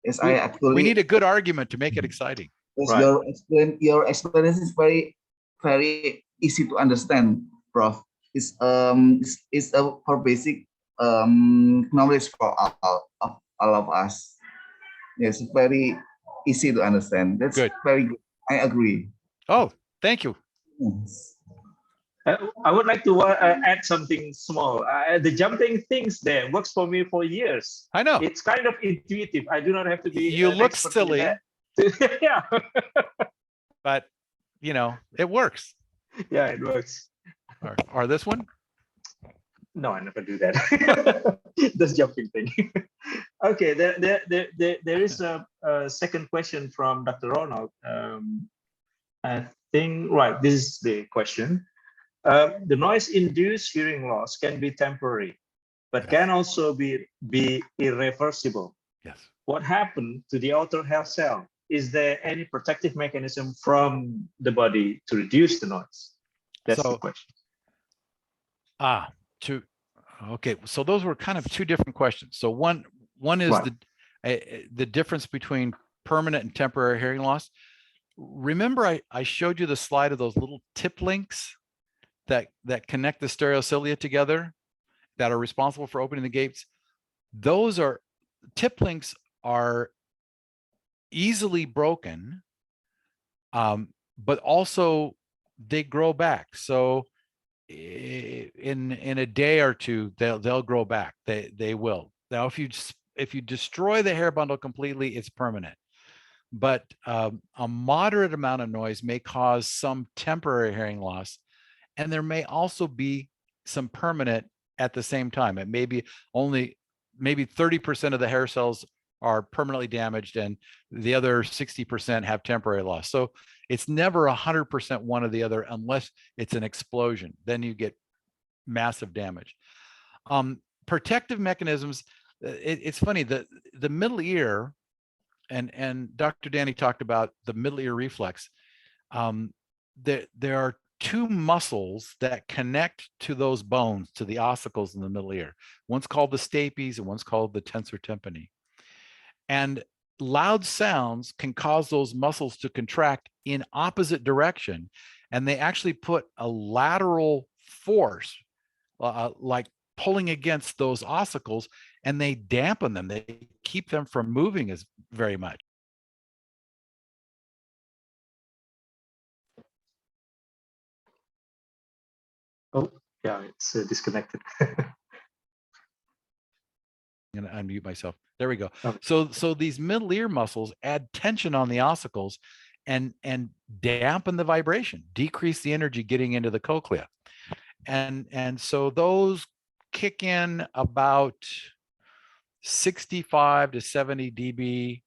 Yes, we need a good argument to make it exciting. Yes, right. Your explanation is very easy to understand, Prof. It's for basic knowledge for all of us. Yes, very easy to understand. That's good. Very good. I agree. Oh, thank you. Yes. I would like to add something small. The jumping things there works for me for years. I know. It's kind of intuitive. I do not have to be. You look silly. Yeah. But, you know, it works. Yeah, it works. Or this one? No, I never do that. This jumping thing. Okay, there is a second question from Dr. Ronald. I think, right, this is the question. The noise-induced hearing loss can be temporary, but can also be irreversible. Yes. What happened to the outer hair cell? Is there any protective mechanism from the body to reduce the noise? That's the question. Okay, so those were kind of two different questions. So one is right. the difference between permanent and temporary hearing loss. Remember, I showed you the slide of those little tip links that connect the stereocilia together, that are responsible for opening the gates. Those are tip links are easily broken, but also they grow back. So in a day or two, they'll grow back. They will. Now, if you destroy the hair bundle completely, it's permanent. But a moderate amount of noise may cause some temporary hearing loss, and there may also be some permanent at the same time. It may be only maybe 30% of the hair cells are permanently damaged and the other 60% have temporary loss. So it's never 100% one or the other unless it's an explosion. Then you get massive damage. Protective mechanisms, it's funny, the middle ear, and Dr. Danny talked about the middle ear reflex. There are two muscles that connect to those bones, to the ossicles in the middle ear. One's called the stapes and one's called the tensor tympani. And loud sounds can cause those muscles to contract in opposite direction. And they actually put a lateral force, like pulling against those ossicles, and they dampen them. They keep them from moving as very much. Oh, yeah, it's disconnected. I'm going to unmute myself. There we go. Oh. So these middle ear muscles add tension on the ossicles and dampen the vibration, decrease the energy getting into the cochlea. And so those kick in about 65 to 70 dB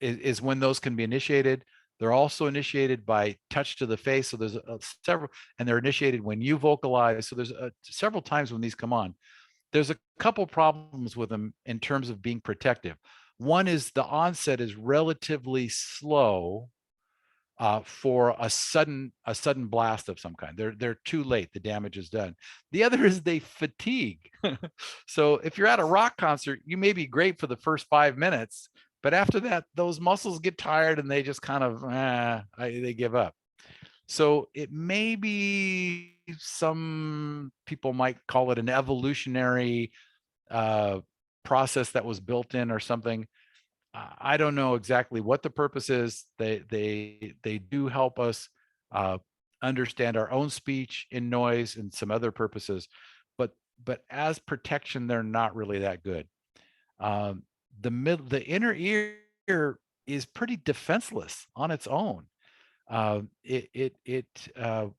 is when those can be initiated. They're also initiated by touch to the face. So there's several, and they're initiated when you vocalize. So there's several times when these come on. There's a couple problems with them in terms of being protective. One is the onset is relatively slow for a sudden blast of some kind. They're too late. The damage is done. The other is they fatigue. So if you're at a rock concert, you may be great for the first 5 minutes, but after that, those muscles get tired and they just kind of they give up. So it may be, some people might call it an evolutionary process that was built in or something. I don't know exactly what the purpose is. They do help us understand our own speech in noise and some other purposes, but as protection, they're not really that good. The inner ear is pretty defenseless on its own.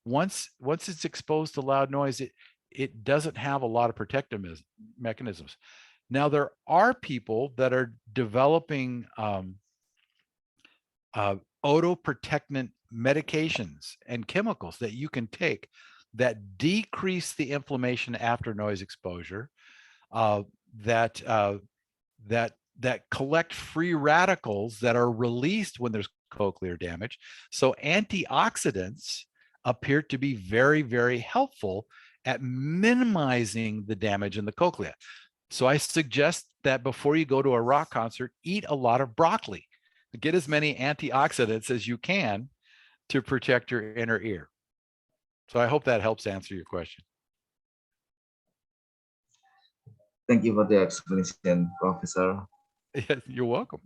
Once it's exposed to loud noise, it doesn't have a lot of protective mechanisms. Now, there are people that are developing otoprotectant medications and chemicals that you can take that decrease the inflammation after noise exposure, that collect free radicals that are released when there's cochlear damage. So antioxidants appear to be very, very helpful at minimizing the damage in the cochlea. So I suggest that before you go to a rock concert, eat a lot of broccoli. Get as many antioxidants as you can to protect your inner ear. So I hope that helps answer your question. Thank you for the explanation, Professor. You're welcome.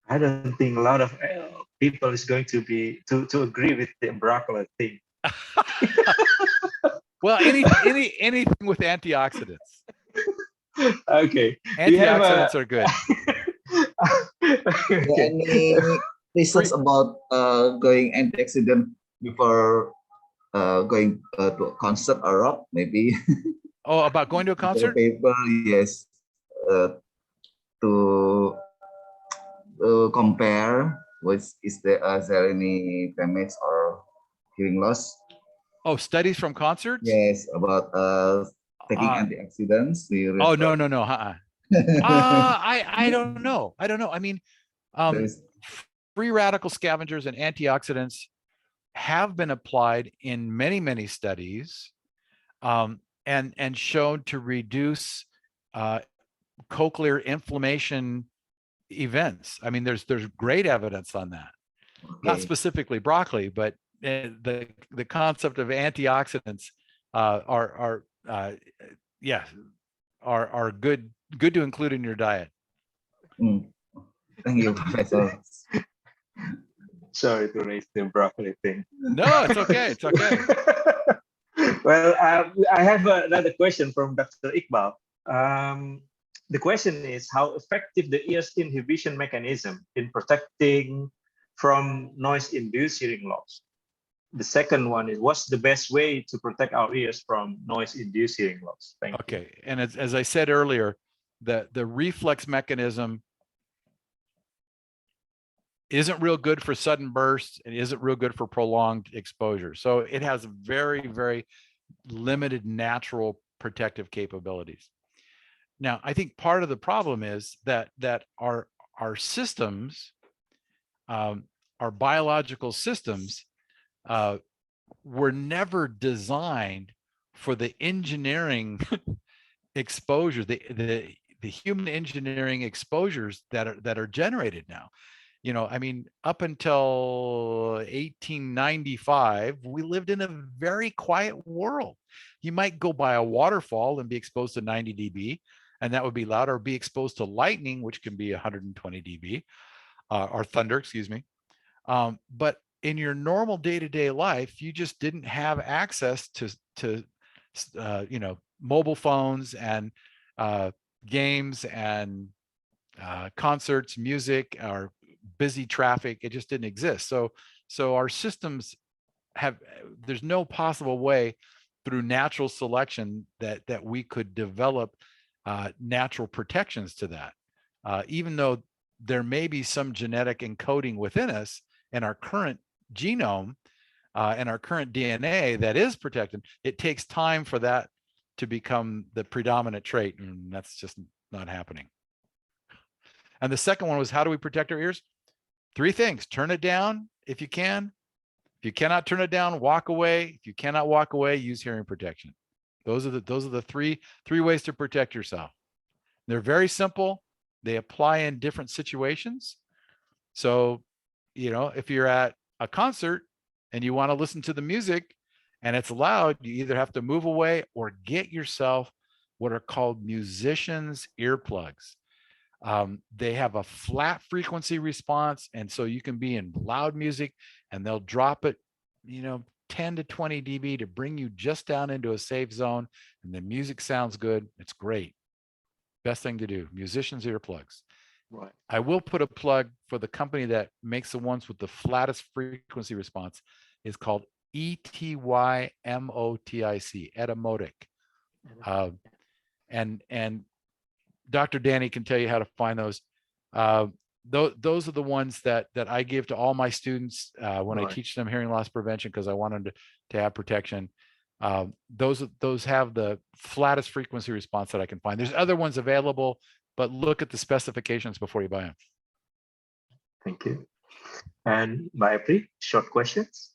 I don't think a lot of people is going to agree with the broccoli thing. Well, anything with antioxidants. Okay. Antioxidants are good. Okay. Any research about going antioxidant before going to a concert or rock, maybe? Oh, about going to a concert? Paper, yes. To compare, is there any damage or hearing loss? Oh, studies from concerts? Yes, about taking antioxidants. Oh, no. I don't know. I mean, free radical scavengers and antioxidants have been applied in many, many studies and shown to reduce cochlear inflammation events. I mean, there's great evidence on that. Okay. Not specifically broccoli, but the concept of antioxidants are good to include in your diet. Thank you, Professor. Sorry to raise the broccoli thing. No, it's okay. It's okay. Well, I have another question from Dr. Iqbal. The question is how effective the ear's inhibition mechanism in protecting from noise-induced hearing loss. the second one is, what's the best way to protect our ears from noise-induced hearing loss? Thank you. Okay, and as I said earlier, the reflex mechanism isn't real good for sudden bursts and isn't real good for prolonged exposure. So it has very, very limited natural protective capabilities. Now, I think part of the problem is that our systems, our biological systems, were never designed for the engineering exposure, the human engineering exposures that are generated now. You know, I mean, up until 1895, we lived in a very quiet world. You might go by a waterfall and be exposed to 90 dB, and that would be loud, or be exposed to lightning, which can be 120 dB, or thunder, excuse me. But in your normal day-to-day life, you just didn't have access to you know, mobile phones and games and concerts, music, or busy traffic. It just didn't exist. So our systems there's no possible way through natural selection that we could develop natural protections to that. Even though there may be some genetic encoding within us in our current genome and our current DNA that is protected, it takes time for that to become the predominant trait, and that's just not happening. And the second one was, how do we protect our ears? 3 things: turn it down if you can. If you cannot turn it down, walk away. If you cannot walk away, use hearing protection. Those are the three ways to protect yourself. They're very simple. They apply in different situations. So, you know, if you're at a concert and you want to listen to the music and it's loud, you either have to move away or get yourself what are called musicians' earplugs. They have a flat frequency response, and so you can be in loud music and they'll drop it, you know, 10 to 20 dB to bring you just down into a safe zone, and the music sounds good. It's great. Best thing to do, musicians' earplugs. Right. I will put a plug for the company that makes the ones with the flattest frequency response. It's called ETYMOTIC, Etymotic. And Dr. Danny can tell you how to find those. Those are the ones that I give to all my students when I teach them hearing loss prevention, because I want them to have protection. Those have the flattest frequency response that I can find. There's other ones available, but look at the specifications before you buy them. Thank you. And Mbak April, short questions.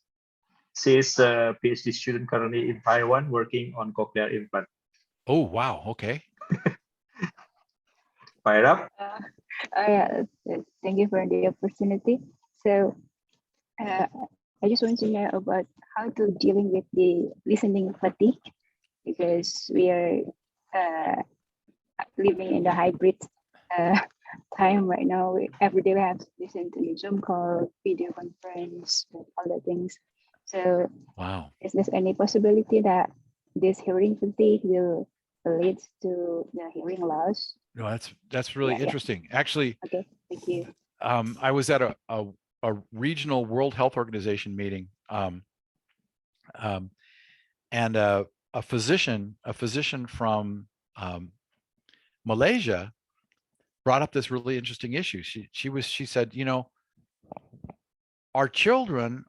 She is a PhD student currently in Taiwan working on cochlear implant. Oh, wow. Okay. Fire up. Yeah, thank you for the opportunity. So I just want to know about how to dealing with the listening fatigue, because we are living in the hybrid time right now. Every day we have to listen to the Zoom call, video conference, all the things. So wow, is there any possibility that this hearing fatigue will lead to the hearing loss? No, that's really interesting. Actually, okay, thank you. I was at a regional World Health Organization meeting, and a physician from Malaysia brought up this really interesting issue. She said, you know, our children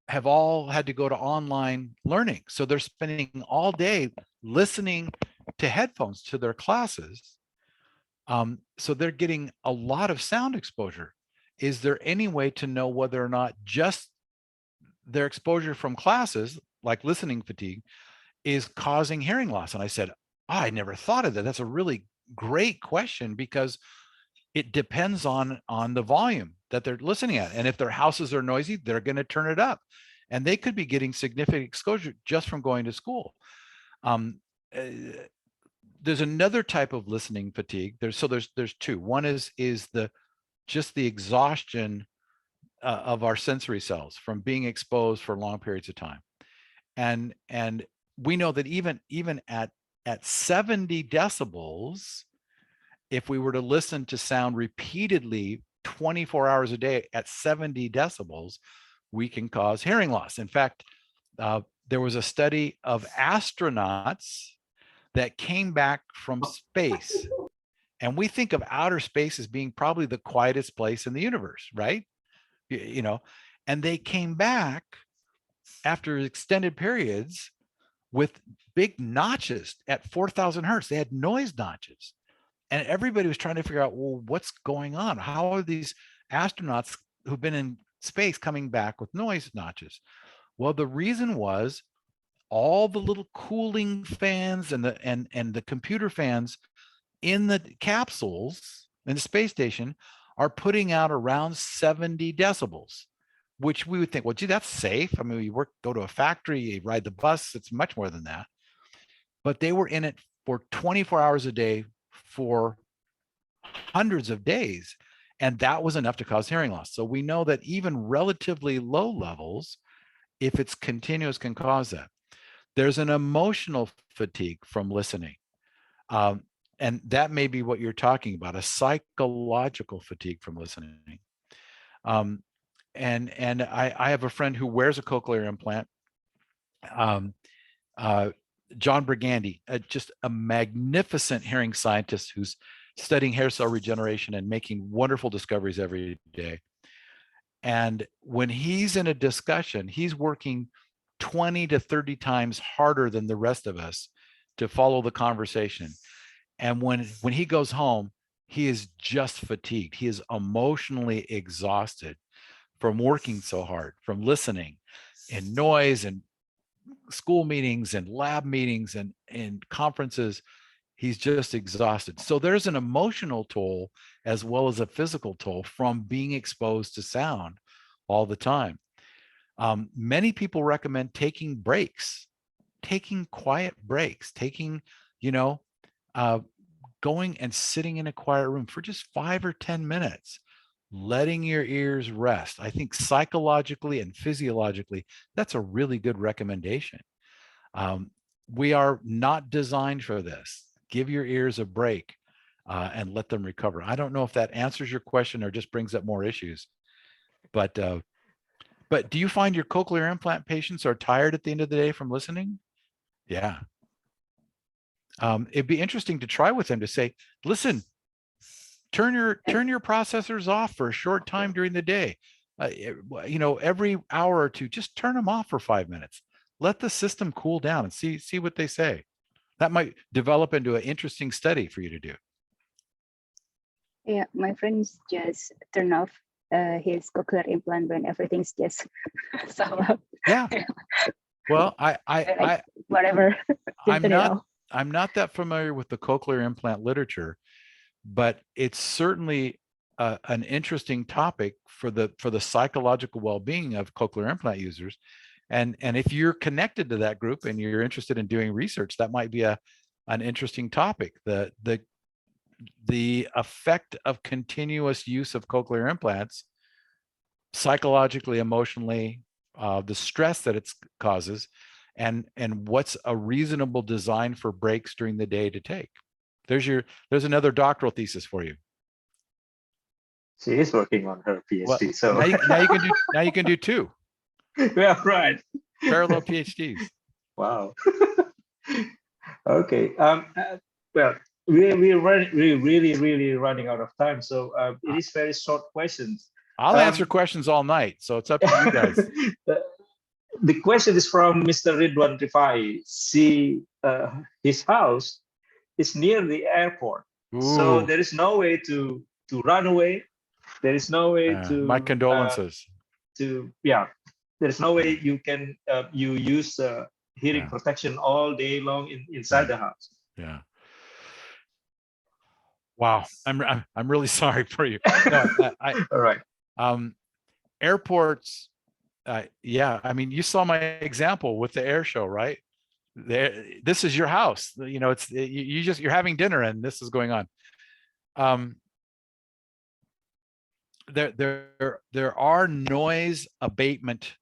have all had to go to online learning, so they're spending all day listening to headphones to their classes. So they're getting a lot of sound exposure. Is there any way to know whether or not just their exposure from classes, like listening fatigue, is causing hearing loss? And I said, I never thought of that. That's a really great question, because it depends on the volume that they're listening at. And if their houses are noisy, they're going to turn it up. And they could be getting significant exposure just from going to school. There's another type of listening fatigue. There's two. One is just the exhaustion of our sensory cells from being exposed for long periods of time. And we know that even at 70 decibels, if we were to listen to sound repeatedly 24 hours a day at 70 decibels, we can cause hearing loss. In fact, there was a study of astronauts that came back from space. And we think of outer space as being probably the quietest place in the universe, right? You know, and they came back after extended periods with big notches at 4,000 hertz. They had noise notches. And everybody was trying to figure out, well, what's going on? How are these astronauts who've been in space coming back with noise notches? Well, the reason was all the little cooling fans and the computer fans in the capsules in the space station are putting out around 70 decibels, which we would think, well, gee, that's safe. I mean, you go to a factory, you ride the bus, it's much more than that. But they were in it for 24 hours a day for hundreds of days. And that was enough to cause hearing loss. So we know that even relatively low levels, if it's continuous, can cause that. There's an emotional fatigue from listening. And that may be what you're talking about, a psychological fatigue from listening. And I have a friend who wears a cochlear implant, John Brigandy, just a magnificent hearing scientist who's studying hair cell regeneration and making wonderful discoveries every day. And when he's in a discussion, he's working 20 to 30 times harder than the rest of us to follow the conversation. And when he goes home, he is just fatigued. He is emotionally exhausted from working so hard, from listening and noise and school meetings and lab meetings and conferences. He's just exhausted. So there's an emotional toll as well as a physical toll from being exposed to sound all the time. Many people recommend taking breaks, taking quiet breaks, going and sitting in a quiet room for just 5 or 10 minutes, letting your ears rest. I think psychologically and physiologically, that's a really good recommendation. We are not designed for this. Give your ears a break and let them recover. I don't know if that answers your question or just brings up more issues, but do you find your cochlear implant patients are tired at the end of the day from listening? Yeah. It'd be interesting to try with them to say, listen, turn your processors off for a short time during the day. Every hour or two, just turn them off for 5 minutes. Let the system cool down and see what they say. That might develop into an interesting study for you to do. Yeah, my friends just turn off his cochlear implant when everything's just so loud. Yeah. Well, whatever. I'm not that familiar with the cochlear implant literature, but it's certainly an interesting topic for the psychological well-being of cochlear implant users. And if you're connected to that group and you're interested in doing research, that might be an interesting topic. The effect of continuous use of cochlear implants, psychologically, emotionally, the stress that it causes, and what's a reasonable design for breaks during the day to take. There's another doctoral thesis for you. She is working on her PhD. Well, so now you can do two. Yeah, right. Parallel PhDs. Wow. Okay. Well, we're really running out of time. So it is very short questions. I'll answer questions all night, so it's up to you guys. The question is from Mr. Ridwan Rifai. His house is near the airport. Ooh. So there is no way to run away. There is no way to. My condolences. There's no way you can you use hearing protection all day long inside the house. Yeah. Wow, I'm really sorry for you. No, all right. Airports. Yeah, I mean, you saw my example with the air show, right? This is your house. It's you're having dinner and this is going on. There are noise abatement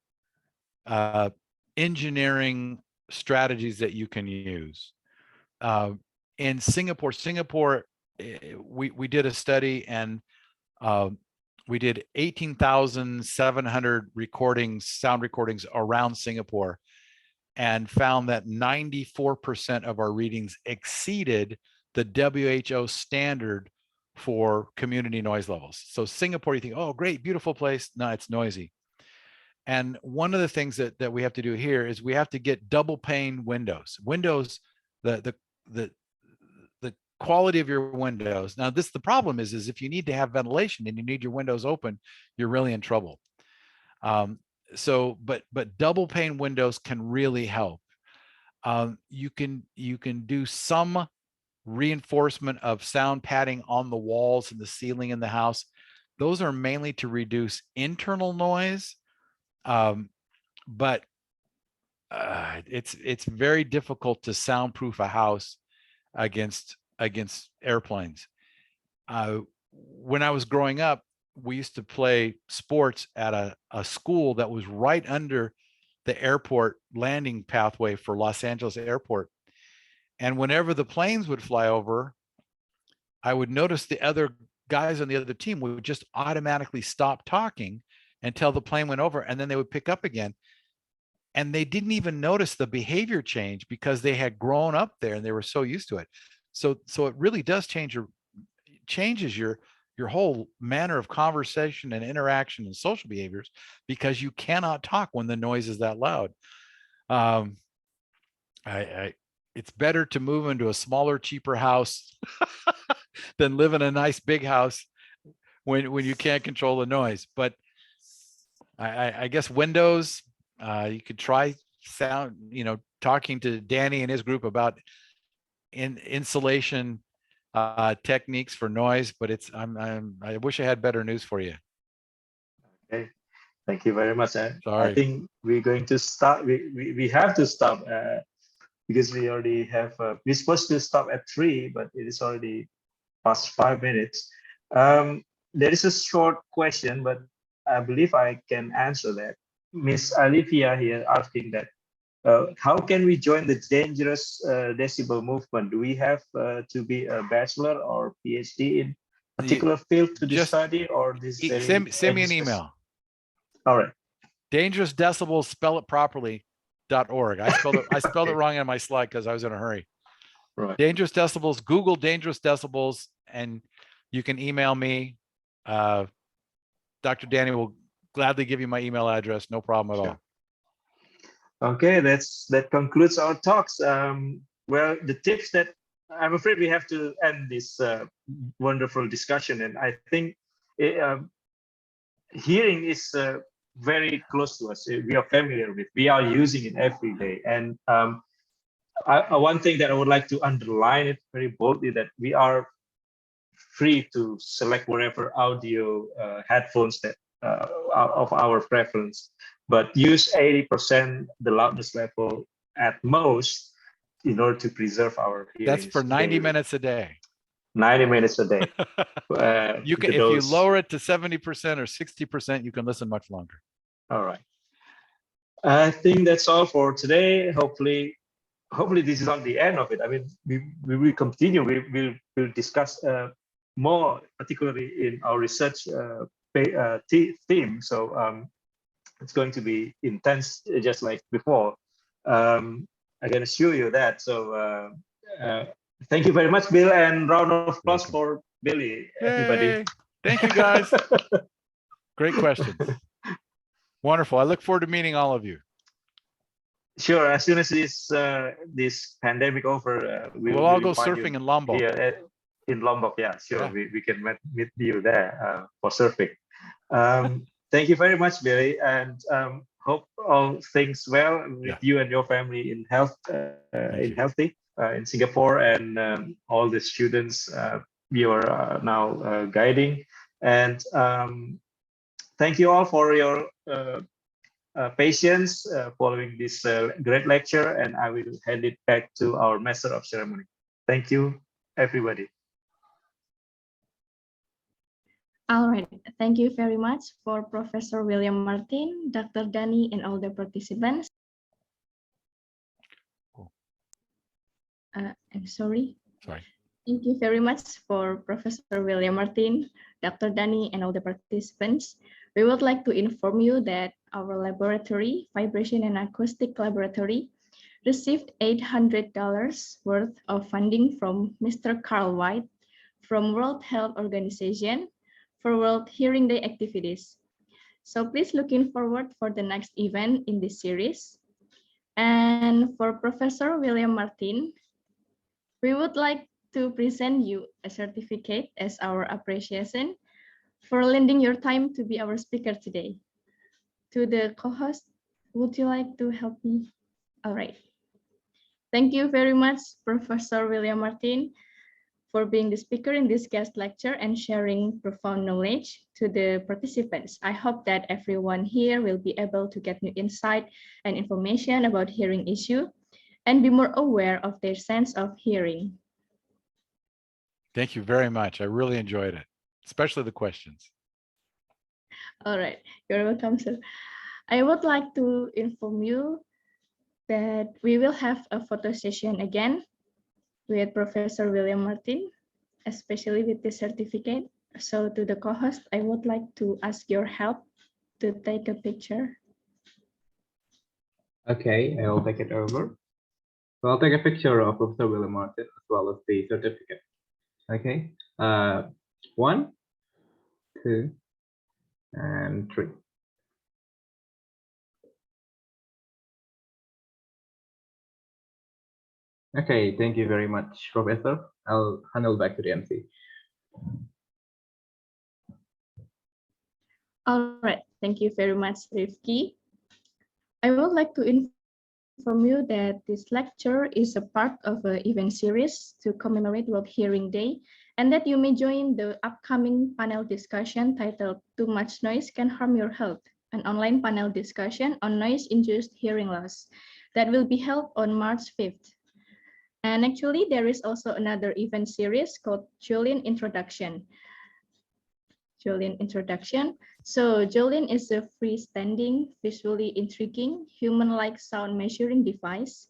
engineering strategies that you can use. In Singapore, we did a study, and we did 18,700 recordings, sound recordings around Singapore, and found that 94% of our readings exceeded the WHO standard for community noise levels. So Singapore, you think, oh, great, beautiful place. No, it's noisy. And one of the things that we have to do here is we have to get double pane windows. Windows, the quality of your windows. Now, the problem is if you need to have ventilation and you need your windows open, you're really in trouble. But double pane windows can really help. You can do some reinforcement of sound padding on the walls and the ceiling in the house. Those are mainly to reduce internal noise, but it's very difficult to soundproof a house against airplanes. When I was growing up, we used to play sports at a school that was right under the airport landing pathway for Los Angeles Airport. And whenever the planes would fly over, I would notice the other guys on the other team would just automatically stop talking until the plane went over, and then they would pick up again. And they didn't even notice the behavior change because they had grown up there and they were so used to it. So it really does changes your whole manner of conversation and interaction and social behaviors, because you cannot talk when the noise is that loud. It's better to move into a smaller, cheaper house than live in a nice big house when you can't control the noise. But I guess windows, you could try sound, talking to Danny and his group about insulation techniques for noise, but I wish I had better news for you. Okay, thank you very much. Sorry. I think we're going to start. We have to stop because we already have. We're supposed to stop at 3, but it is already past 5 minutes. There is a short question, but I believe I can answer that. Miss Olivia here asking that. How can we join the dangerous decibel movement? Do we have to be a bachelor or PhD in particular field to study, or this? Send me an email. All right. Dangerous decibels, spell it properly. .org. I spelled it wrong on my slide because I was in a hurry. Right. Dangerous decibels. Google dangerous decibels, and you can email me. Dr. Danny will gladly give you my email address. No problem at all. Okay, that concludes our talks. Well, the tips that I'm afraid we have to end this wonderful discussion, and I think hearing is very close to us. We are familiar with. We are using it every day, and one thing that I would like to underline it very boldly, that we are free to select whatever audio headphones that of our preference, but use 80% the loudness level at most in order to preserve our hearing. That's for 90 minutes a day. 90 minutes a day. You can, if you lower it to 70% or 60%, you can listen much longer. All right. I think that's all for today. Hopefully this is not the end of it. I mean, we will continue. We'll discuss more, particularly in our research theme. So it's going to be intense, just like before. I can assure you that. So thank you very much, Bill, and round of applause for Billy, everybody. Yay. Thank you, guys. Great questions. Wonderful. I look forward to meeting all of you. Sure. As soon as this pandemic over, we'll all go surfing in Lombok. Here in Lombok, yeah, sure. Yeah. We can meet you there for surfing. Thank you very much, Billy, and hope all things well with you and your family in health, healthy in Singapore, and all the students you are now guiding. And thank you all for your patience following this great lecture, and I will hand it back to our Master of Ceremony. Thank you, everybody. All right, thank you very much for Professor William Martin, Dr. Danny, and all the participants. I'm sorry. Sorry. Thank you very much for Professor William Martin, Dr. Dani, and all the participants. We would like to inform you that our laboratory, Vibration and Acoustic Laboratory, received $800 worth of funding from Mr. Carl White from World Health Organization for World Hearing Day activities. So please looking forward for the next event in this series. And for Professor William Martin, we would like to present you a certificate as our appreciation for lending your time to be our speaker today. To the co-host, would you like to help me? All right. Thank you very much, Professor William Martin, for being the speaker in this guest lecture and sharing profound knowledge to the participants. I hope that everyone here will be able to get new insight and information about hearing issue and be more aware of their sense of hearing. Thank you very much. I really enjoyed it, especially the questions. All right, you're welcome, sir. I would like to inform you that we will have a photo session again with Professor William Martin, especially with the certificate. So to the co-host, I would like to ask your help to take a picture. Okay, I'll take it over. So I'll take a picture of Professor William Martin as well as the certificate. Okay, 1, 2, and 3. Okay, thank you very much, Professor. I'll handle back to the MC. All right, thank you very much, Rifki. I would like to inform you that this lecture is a part of an event series to commemorate World Hearing Day, and that you may join the upcoming panel discussion titled "Too Much Noise Can Harm Your Health," an online panel discussion on noise-induced hearing loss that will be held on March 5th. And actually, there is also another event series called Julian Introduction. So Julian is a freestanding, visually intriguing, human-like sound measuring device.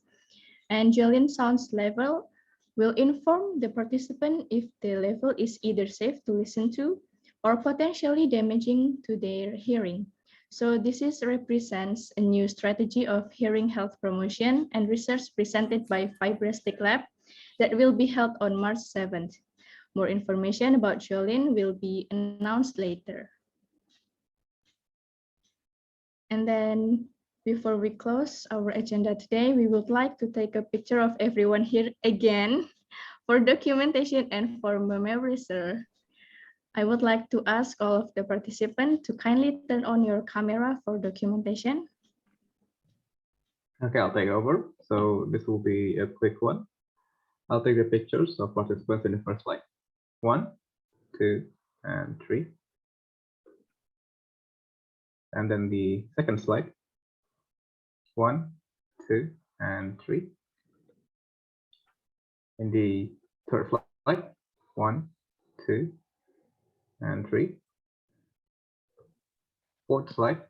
And Julian sounds level will inform the participant if the level is either safe to listen to or potentially damaging to their hearing. So this represents a new strategy of hearing health promotion and research presented by Vibristic Lab that will be held on March 7th. More information about Julian will be announced later. And then before we close our agenda today, we would like to take a picture of everyone here again for documentation and for memory, sir. I would like to ask all of the participants to kindly turn on your camera for documentation. Okay, I'll take over. So this will be a quick one. I'll take the pictures of participants in the first slide. 1, 2, and 3. And then the second slide. 1, 2, and 3. In the third slide. 1, 2, and 3. Fourth slide.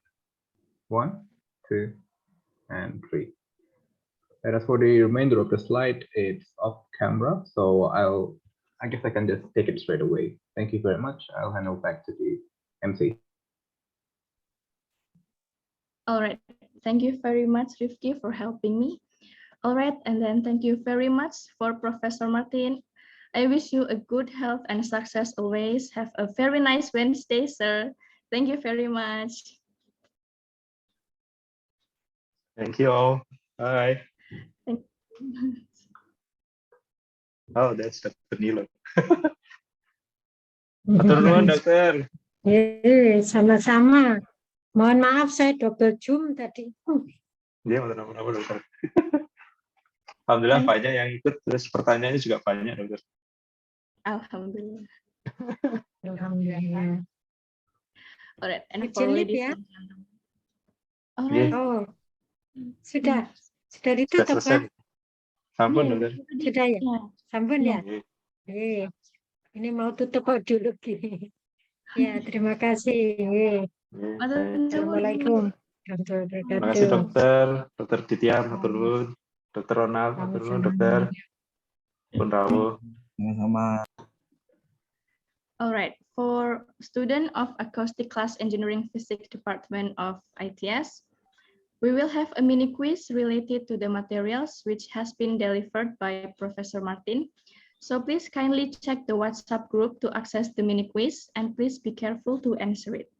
1, 2, and 3. And as for the remainder of the slide, it's off camera, so I guess I can just take it straight away. Thank you very much. I'll hand over back to the MC. All right, thank you very much, Rifki, for helping me. All right, and then thank you very much for Professor Martin. I wish you a good health and success always. Have a very nice Wednesday, sir. Thank you very much. Thank you all. Bye. Thank you. Oh, that's Dr. Nilo. Atur nuwun, dokter. Sama-sama. Mohon maaf saya Dr. Jum tadi. Dia apa dokter. Alhamdulillah banyak yang ikut, terus pertanyaannya juga banyak, dokter. Alhamdulillah. Alhamdulillah. Alright, and for ladies and gentlemen. Alright. Oh, sudah ditutup kan? Sampun, dokter. Sudah ya? Sampun ya? Ini mau tutup dulu gini. Ya, terima kasih. Assalamualaikum. Terima kasih dokter Ditya, matur nuwun, dokter Ronald, matur nuwun dokter, pun rawuh. Sama-sama. All right, for student of Acoustic Class Engineering Physics Department of ITS, we will have a mini quiz related to the materials which has been delivered by Professor Martin. So please kindly check the WhatsApp group to access the mini quiz and please be careful to answer it.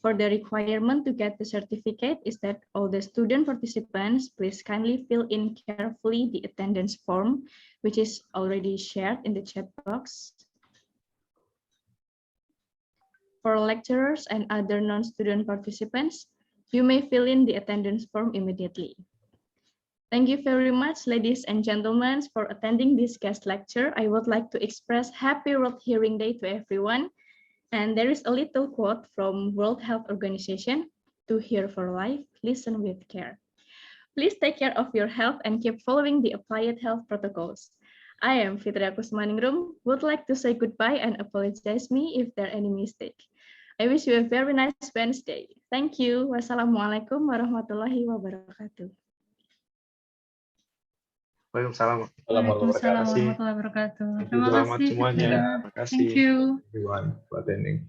For the requirement to get the certificate is that all the student participants please kindly fill in carefully the attendance form, which is already shared in the chat box. For lecturers and other non-student participants, you may fill in the attendance form immediately. Thank you very much, ladies and gentlemen, for attending this guest lecture. I would like to express Happy World Hearing Day to everyone. And there is a little quote from World Health Organization: "To hear for life, listen with care." Please take care of your health and keep following the applied health protocols. I am Fitria Kusmaningrum, would like to say goodbye and apologize me if there are any mistake. I wish you a very nice Wednesday. Thank you. Wassalamualaikum warahmatullahi wabarakatuh. Waalaikumsalam. Waalaikumsalam warahmatullahi wabarakatuh. Terima Selamat kasih. semuanya. Fitria. Terima kasih. Thank you. Everyone for attending.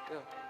Yeah.